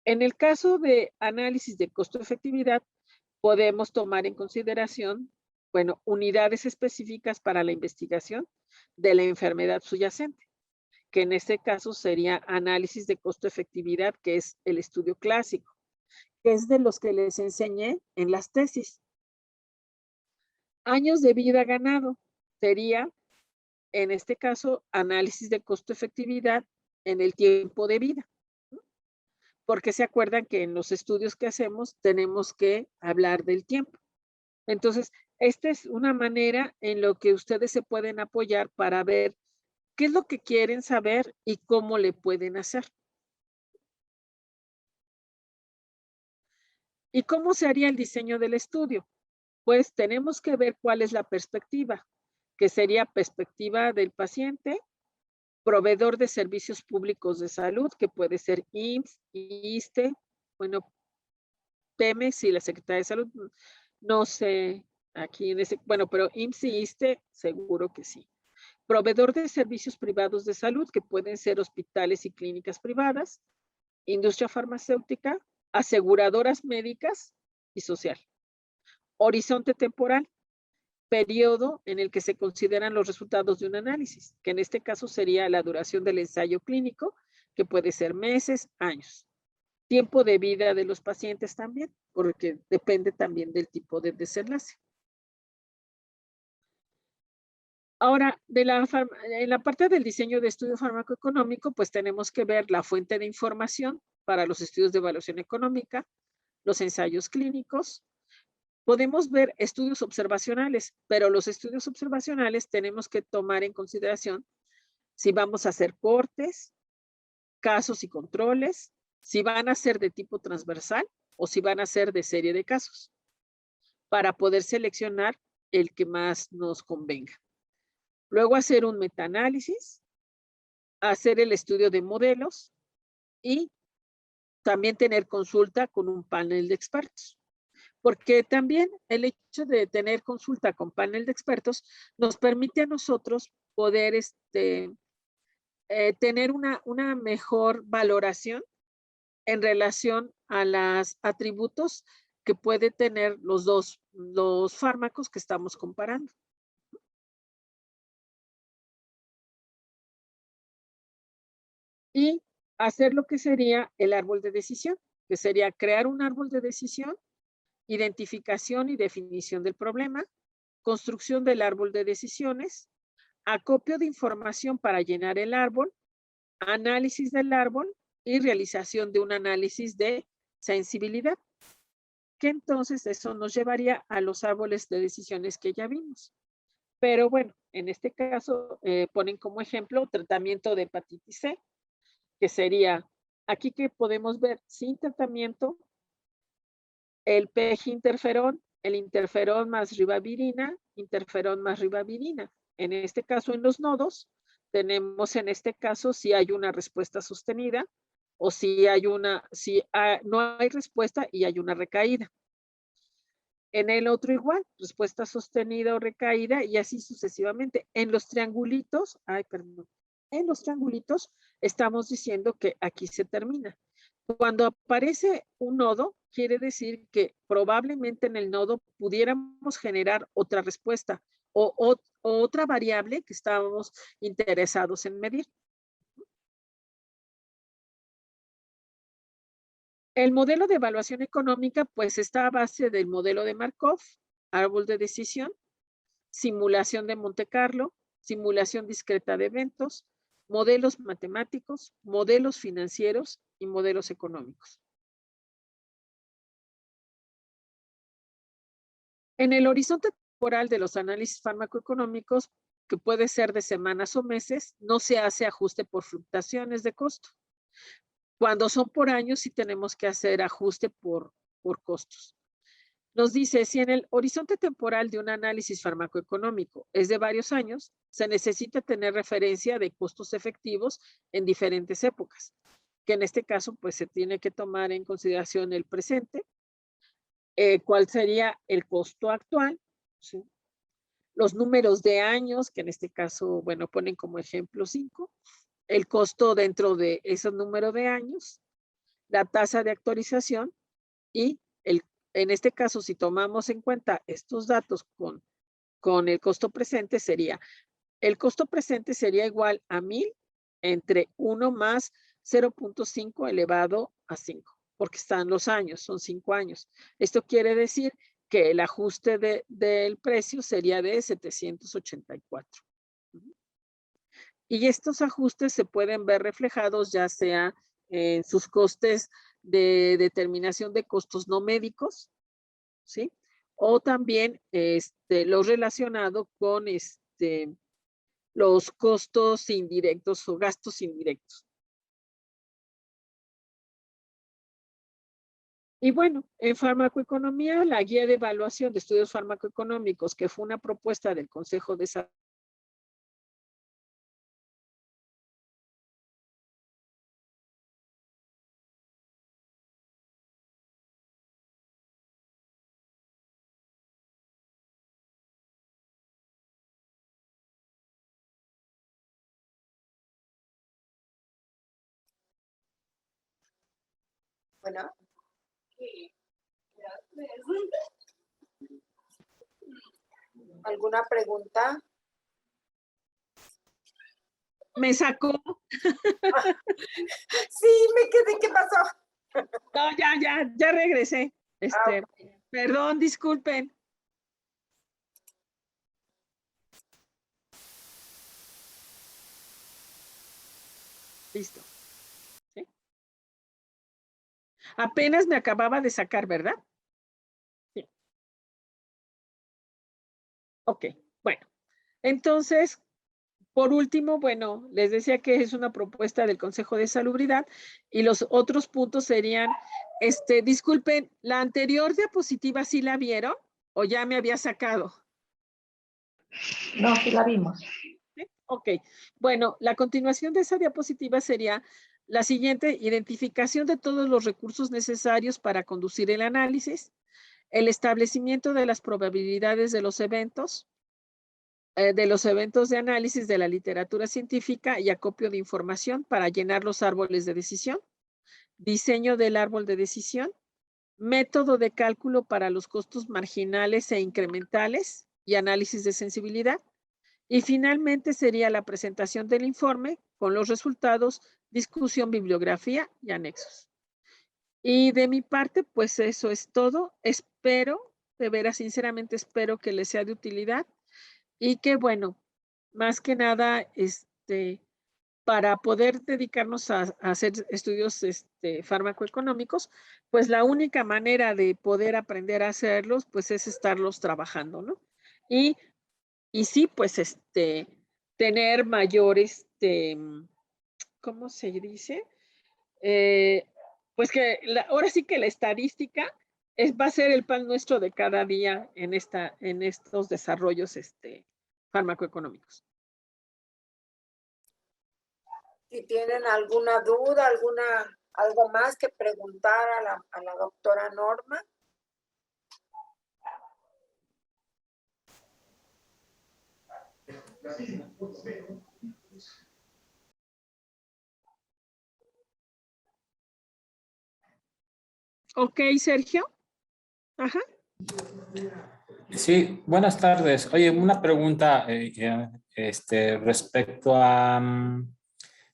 En el caso de análisis de costo-efectividad, podemos tomar en consideración, bueno, unidades específicas para la investigación de la enfermedad subyacente, que en este caso sería análisis de costo-efectividad, que es el estudio clásico, que es de los que les enseñé en las tesis. Años de vida ganado sería, en este caso, análisis de costo-efectividad en el tiempo de vida. Porque se acuerdan que en los estudios que hacemos tenemos que hablar del tiempo. Entonces, esta es una manera en lo que ustedes se pueden apoyar para ver qué es lo que quieren saber y cómo le pueden hacer. ¿Y cómo se haría el diseño del estudio? Pues tenemos que ver cuál es la perspectiva, que sería perspectiva del paciente, proveedor de servicios públicos de salud, que puede ser IMSS, ISSSTE, bueno, Pemex y la Secretaría de Salud, no sé, aquí en ese, bueno, pero IMSS y ISSSTE seguro que sí. Proveedor de servicios privados de salud, que pueden ser hospitales y clínicas privadas, industria farmacéutica, aseguradoras médicas y social. Horizonte temporal, periodo en el que se consideran los resultados de un análisis, que en este caso sería la duración del ensayo clínico, que puede ser meses, años. Tiempo de vida de los pacientes también, porque depende también del tipo de desenlace. Ahora, en la parte del diseño de estudio farmacoeconómico, pues tenemos que ver la fuente de información para los estudios de evaluación económica, los ensayos clínicos. Podemos ver estudios observacionales, pero los estudios observacionales tenemos que tomar en consideración si vamos a hacer cortes, casos y controles, si van a ser de tipo transversal o si van a ser de serie de casos. para poder seleccionar el que más nos convenga. Luego hacer un metaanálisis, hacer el estudio de modelos y también tener consulta con un panel de expertos. Porque también el hecho de tener consulta con panel de expertos nos permite a nosotros poder tener una mejor valoración en relación a los atributos que puede tener los fármacos que estamos comparando. Y hacer lo que sería el árbol de decisión, que sería crear un árbol de decisión, identificación y definición del problema, construcción del árbol de decisiones, acopio de información para llenar el árbol, análisis del árbol y realización de un análisis de sensibilidad, que entonces eso nos llevaría a los árboles de decisiones que ya vimos. Pero bueno, en este caso ponen como ejemplo tratamiento de hepatitis C, que sería, aquí que podemos ver sin tratamiento, el PEG interferón, el interferón más ribavirina, interferón más ribavirina. En este caso, en los nodos, tenemos en este caso si hay una respuesta sostenida o si no hay respuesta y hay una recaída. En el otro igual, respuesta sostenida o recaída y así sucesivamente. En los triangulitos, en los triangulitos estamos diciendo que aquí se termina. Cuando aparece un nodo, quiere decir que probablemente en el nodo pudiéramos generar otra respuesta o otra variable que estábamos interesados en medir. El modelo de evaluación económica, pues, está a base del modelo de Markov, árbol de decisión, simulación de Monte Carlo, simulación discreta de eventos, modelos matemáticos, modelos financieros y modelos económicos. En el horizonte temporal de los análisis farmacoeconómicos, que puede ser de semanas o meses, no se hace ajuste por fluctuaciones de costo. Cuando son por años, sí tenemos que hacer ajuste por costos. Nos dice, si en el horizonte temporal de un análisis farmacoeconómico es de varios años, se necesita tener referencia de costos efectivos en diferentes épocas, que en este caso, pues se tiene que tomar en consideración el presente, cuál sería el costo actual, ¿sí? Los números de años, que en este caso, bueno, ponen como ejemplo 5, el costo dentro de ese número de años, la tasa de actualización y en este caso, si tomamos en cuenta estos datos con el costo presente, el costo presente sería igual a 1000 entre 1 más 0.5 elevado a 5, porque están los años, son 5 años. Esto quiere decir que el ajuste del precio sería de 784. Y estos ajustes se pueden ver reflejados ya sea en sus costes de determinación de costos no médicos, ¿sí? O también lo relacionado con los costos indirectos o gastos indirectos. Y bueno, en farmacoeconomía, la guía de evaluación de estudios farmacoeconómicos, que fue una propuesta del Consejo de Salud, Bueno. ¿Alguna pregunta? me sacó. Sí, me quedé, ¿qué pasó? No, ya regresé. Perdón, disculpen. Listo. ¿Sí? Apenas me acababa de sacar, ¿verdad? Sí. Ok, bueno. Entonces, por último, bueno, les decía que es una propuesta del Consejo de Salubridad y los otros puntos serían, disculpen, la anterior diapositiva, ¿sí la vieron? ¿O ya me había sacado? No, sí la vimos. ¿Sí? Ok, bueno, la continuación de esa diapositiva sería la siguiente: identificación de todos los recursos necesarios para conducir el análisis, el establecimiento de las probabilidades de los eventos de análisis de la literatura científica y acopio de información para llenar los árboles de decisión, diseño del árbol de decisión, método de cálculo para los costos marginales e incrementales y análisis de sensibilidad. Y finalmente sería la presentación del informe con los resultados, discusión, bibliografía y anexos. Y de mi parte, pues eso es todo. Espero, de veras, sinceramente espero que les sea de utilidad y que, bueno, más que nada, para poder dedicarnos a hacer estudios farmacoeconómicos, pues la única manera de poder aprender a hacerlos, pues es estarlos trabajando, ¿no? Y, y sí, pues tener mayor, ¿cómo se dice? Eh, pues que ahora sí que la estadística va a ser el pan nuestro de cada día en estos desarrollos farmacoeconómicos. Si tienen alguna duda, algo más que preguntar a la doctora Norma. Ok, Sergio. Ajá. Sí, buenas tardes. Oye, una pregunta respecto a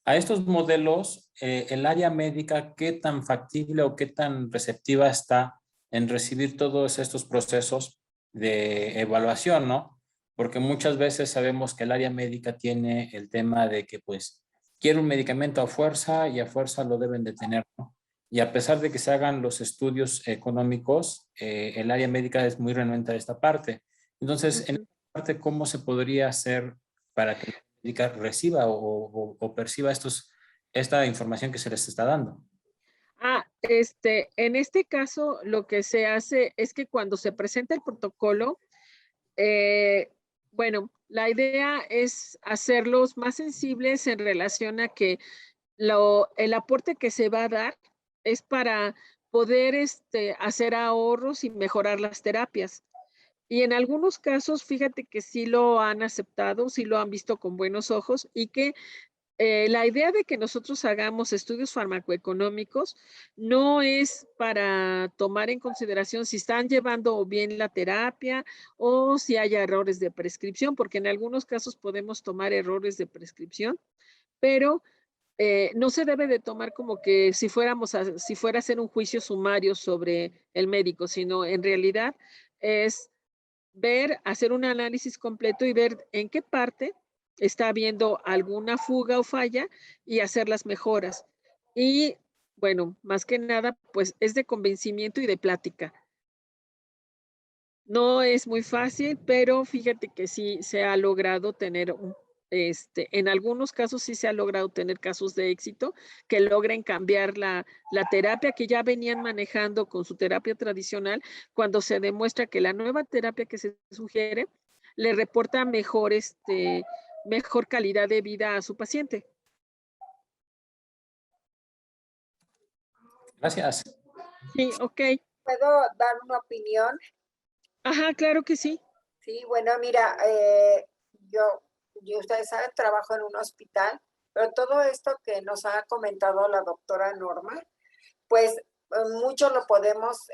estos modelos, el área médica, ¿qué tan factible o qué tan receptiva está en recibir todos estos procesos de evaluación, ¿no? Porque muchas veces sabemos que el área médica tiene el tema de que pues quiere un medicamento a fuerza y a fuerza lo deben de tener, ¿no? Y a pesar de que se hagan los estudios económicos, el área médica es muy renuente a esta parte. Entonces, en esta parte, ¿cómo se podría hacer para que la médica reciba o perciba esta información que se les está dando? En este caso, lo que se hace es que cuando se presenta el protocolo, bueno, la idea es hacerlos más sensibles en relación a que el aporte que se va a dar es para poder hacer ahorros y mejorar las terapias. Y en algunos casos, fíjate que sí lo han aceptado, sí lo han visto con buenos ojos y que la idea de que nosotros hagamos estudios farmacoeconómicos no es para tomar en consideración si están llevando bien la terapia o si hay errores de prescripción, porque en algunos casos podemos tomar errores de prescripción, pero no se debe de tomar como que si si fuera a hacer un juicio sumario sobre el médico, sino en realidad es hacer un análisis completo y ver en qué parte está habiendo alguna fuga o falla y hacer las mejoras. Y bueno, más que nada, pues es de convencimiento y de plática. No es muy fácil, pero fíjate que sí se ha logrado tener en algunos casos sí se ha logrado tener casos de éxito que logren cambiar la terapia que ya venían manejando con su terapia tradicional, cuando se demuestra que la nueva terapia que se sugiere le reporta mejor calidad de vida a su paciente. Gracias. Sí, ok. ¿Puedo dar una opinión? Ajá, claro que sí. Sí, bueno, mira, ustedes saben, trabajo en un hospital, pero todo esto que nos ha comentado la doctora Norma, pues mucho lo podemos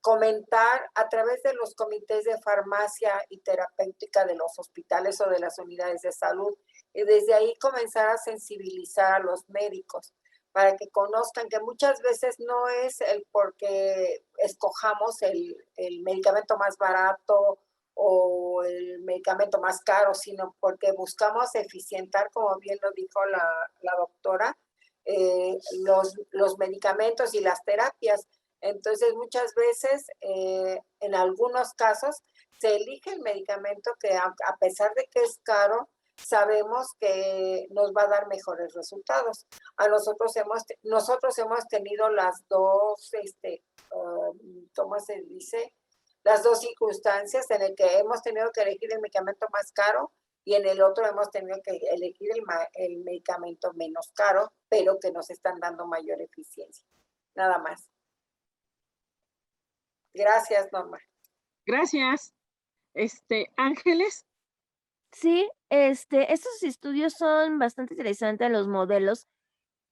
comentar a través de los comités de farmacia y terapéutica de los hospitales o de las unidades de salud. Y desde ahí comenzar a sensibilizar a los médicos para que conozcan que muchas veces no es el porque escojamos el medicamento más barato o el medicamento más caro, sino porque buscamos eficientar, como bien lo dijo la doctora, los medicamentos y las terapias. Entonces, muchas veces, en algunos casos, se elige el medicamento que a pesar de que es caro, sabemos que nos va a dar mejores resultados. Nosotros hemos tenido las dos, ¿cómo se dice? las dos circunstancias en el que hemos tenido que elegir el medicamento más caro y en el otro hemos tenido que elegir el medicamento menos caro, pero que nos están dando mayor eficiencia. Nada más. Gracias, Norma. Gracias. Ángeles. Sí, estos estudios son bastante interesantes, los modelos,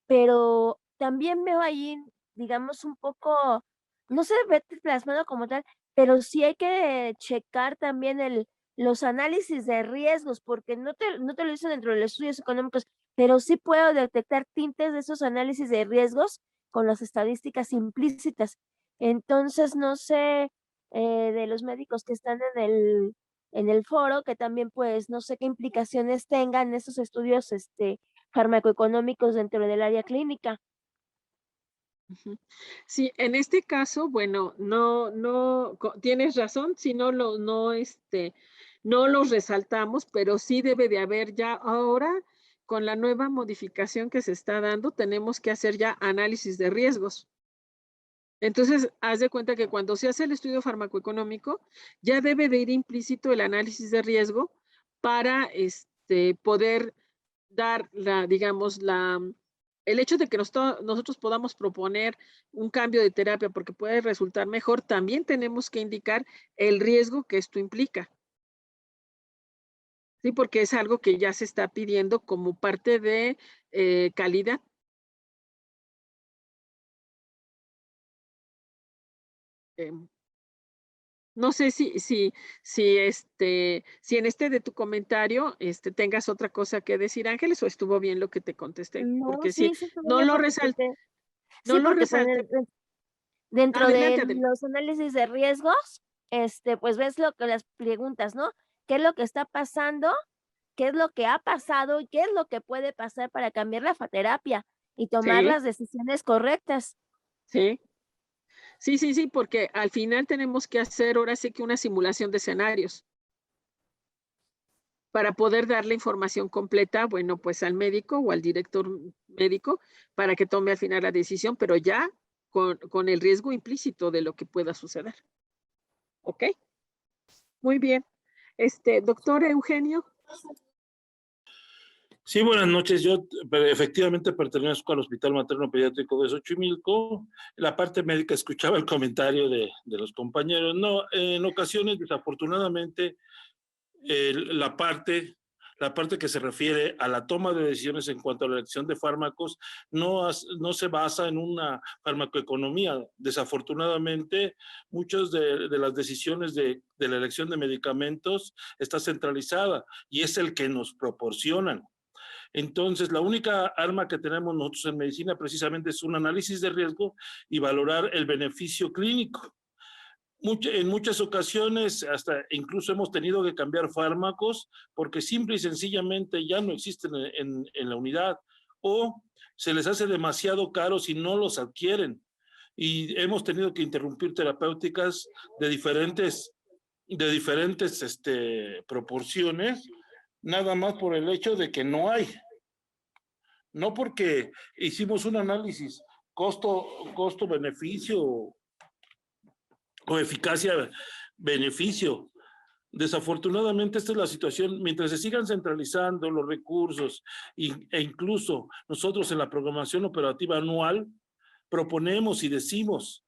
pero también veo ahí, digamos, un poco, no se ve plasmado como tal, pero sí hay que checar también los análisis de riesgos, porque no te lo dicen dentro de los estudios económicos, pero sí puedo detectar tintes de esos análisis de riesgos con las estadísticas implícitas. Entonces, no sé, de los médicos que están en el foro, que también, pues, no sé qué implicaciones tengan esos estudios, farmacoeconómicos dentro del área clínica. Ujú. Sí, en este caso, bueno, tienes razón, si no no los resaltamos, pero sí debe de haber ya ahora, con la nueva modificación que se está dando, tenemos que hacer ya análisis de riesgos. Entonces, haz de cuenta que cuando se hace el estudio farmacoeconómico, ya debe de ir implícito el análisis de riesgo para, poder dar el hecho de que nosotros podamos proponer un cambio de terapia porque puede resultar mejor, también tenemos que indicar el riesgo que esto implica. Sí, porque es algo que ya se está pidiendo como parte de calidad. Em, no sé si en de tu comentario, tengas otra cosa que decir, Ángeles, o estuvo bien lo que te contesté, No, porque sí, sí, sí estuvo no bien lo porque, resal no sí, lo porque, pues, resalte. dentro de Adelante, adelante. los análisis de riesgos, pues, ves lo que las preguntas, ¿no? ¿Qué es lo que está pasando? ¿Qué es lo que ha pasado? ¿Y qué es lo que puede pasar para cambiar la terapia y tomar Sí, las decisiones correctas? sí. Sí, sí, sí, porque al final tenemos que hacer ahora sí que una simulación de escenarios para poder dar la información completa, bueno, pues al médico o al director médico para que tome al final la decisión, pero ya con el riesgo implícito de lo que pueda suceder. ¿Ok? Muy bien. Doctor Eugenio. Sí, buenas noches. Yo efectivamente pertenezco al Hospital Materno Pediátrico de Xochimilco. La parte médica escuchaba el comentario de los compañeros. No, en ocasiones, desafortunadamente, la parte que se refiere a la toma de decisiones en cuanto a la elección de fármacos no se basa en una farmacoeconomía. Desafortunadamente, muchas de las decisiones de la elección de medicamentos está centralizada y es el que nos proporcionan. Entonces, la única arma que tenemos nosotros en medicina precisamente es un análisis de riesgo y valorar el beneficio clínico. En muchas ocasiones, hasta incluso hemos tenido que cambiar fármacos porque simple y sencillamente ya no existen en la unidad o se les hace demasiado caro si no los adquieren. Y hemos tenido que interrumpir terapéuticas de diferentes proporciones, nada más por el hecho de que no hay. No porque hicimos un análisis costo-beneficio o eficacia-beneficio. Desafortunadamente esta es la situación. Mientras se sigan centralizando los recursos e incluso nosotros en la programación operativa anual proponemos y decimos,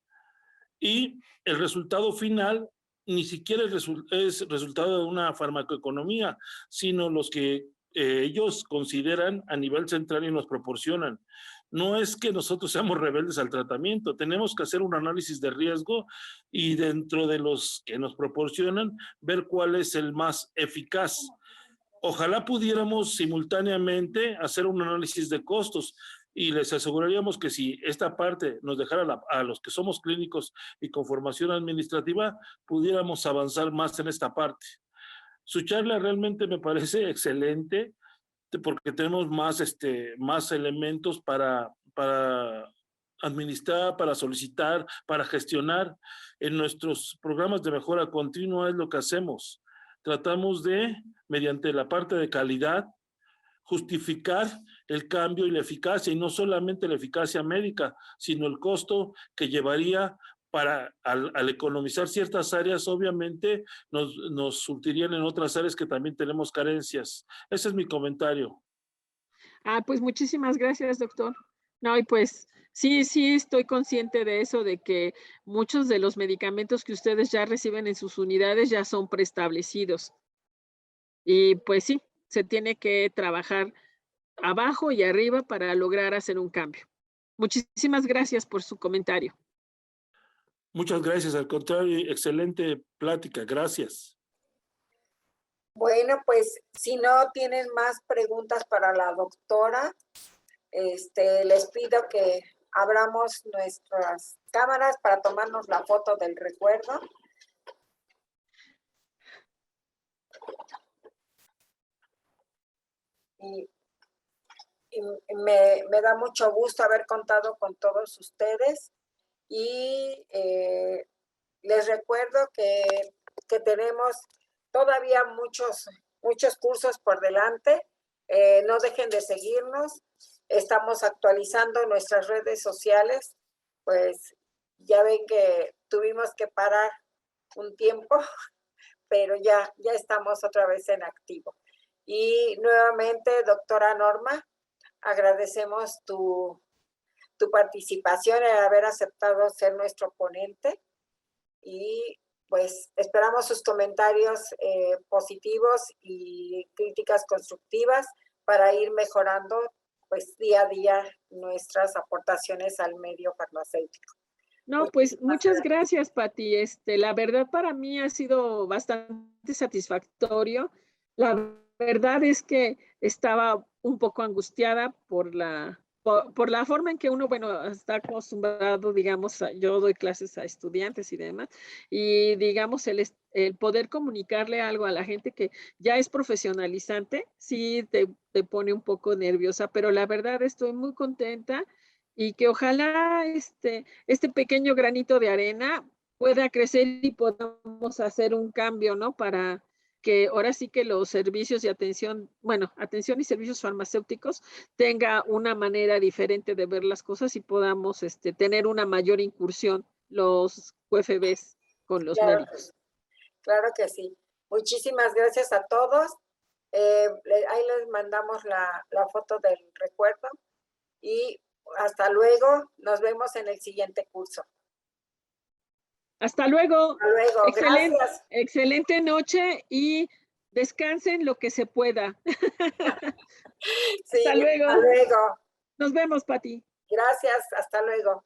y el resultado final ni siquiera es resultado de una farmacoeconomía, sino los que ellos consideran a nivel central y nos proporcionan. No es que nosotros seamos rebeldes al tratamiento, tenemos que hacer un análisis de riesgo y dentro de los que nos proporcionan, ver cuál es el más eficaz. Ojalá pudiéramos simultáneamente hacer un análisis de costos y les aseguraríamos que si esta parte nos dejara a los que somos clínicos y con formación administrativa, pudiéramos avanzar más en esta parte. Su charla realmente me parece excelente porque tenemos más elementos para administrar, para solicitar, para gestionar. En nuestros programas de mejora continua es lo que hacemos. Tratamos de, mediante la parte de calidad, justificar el cambio y la eficacia, y no solamente la eficacia médica, sino el costo que llevaría al economizar ciertas áreas, obviamente nos surtirían en otras áreas que también tenemos carencias. Ese es mi comentario. Pues muchísimas gracias, doctor. No, y pues sí estoy consciente de eso, de que muchos de los medicamentos que ustedes ya reciben en sus unidades ya son preestablecidos. Y pues sí, se tiene que trabajar abajo y arriba para lograr hacer un cambio. Muchísimas gracias por su comentario. Muchas gracias, al contrario, excelente plática, gracias. Bueno, pues si no tienen más preguntas para la doctora, les pido que abramos nuestras cámaras para tomarnos la foto del recuerdo. Y me da mucho gusto haber contado con todos ustedes y les recuerdo que tenemos todavía muchos cursos por delante. No dejen de seguirnos. Estamos actualizando nuestras redes sociales. Pues ya ven que tuvimos que parar un tiempo, pero ya estamos otra vez en activo. Y nuevamente, doctora Norma, agradecemos tu participación en haber aceptado ser nuestro ponente y pues esperamos sus comentarios positivos y críticas constructivas para ir mejorando pues día a día nuestras aportaciones al medio farmacéutico. No, pues muchas gracias, Pati. La verdad para mí ha sido bastante satisfactorio. La verdad es que estaba un poco angustiada por la forma en que uno, bueno, está acostumbrado, digamos, yo doy clases a estudiantes y demás, y digamos, el poder comunicarle algo a la gente que ya es profesionalizante, sí te pone un poco nerviosa, pero la verdad estoy muy contenta y que ojalá este pequeño granito de arena pueda crecer y podamos hacer un cambio, ¿no? Para que ahora sí que los servicios y atención y servicios farmacéuticos tenga una manera diferente de ver las cosas y podamos tener una mayor incursión los QFBs con los médicos. Claro que sí. Muchísimas gracias a todos. Ahí les mandamos la foto del recuerdo y hasta luego. Nos vemos en el siguiente curso. Hasta luego. Hasta luego. Gracias. Excelente noche y descansen lo que se pueda. Sí, hasta luego. Hasta luego. Nos vemos, Pati. Gracias. Hasta luego.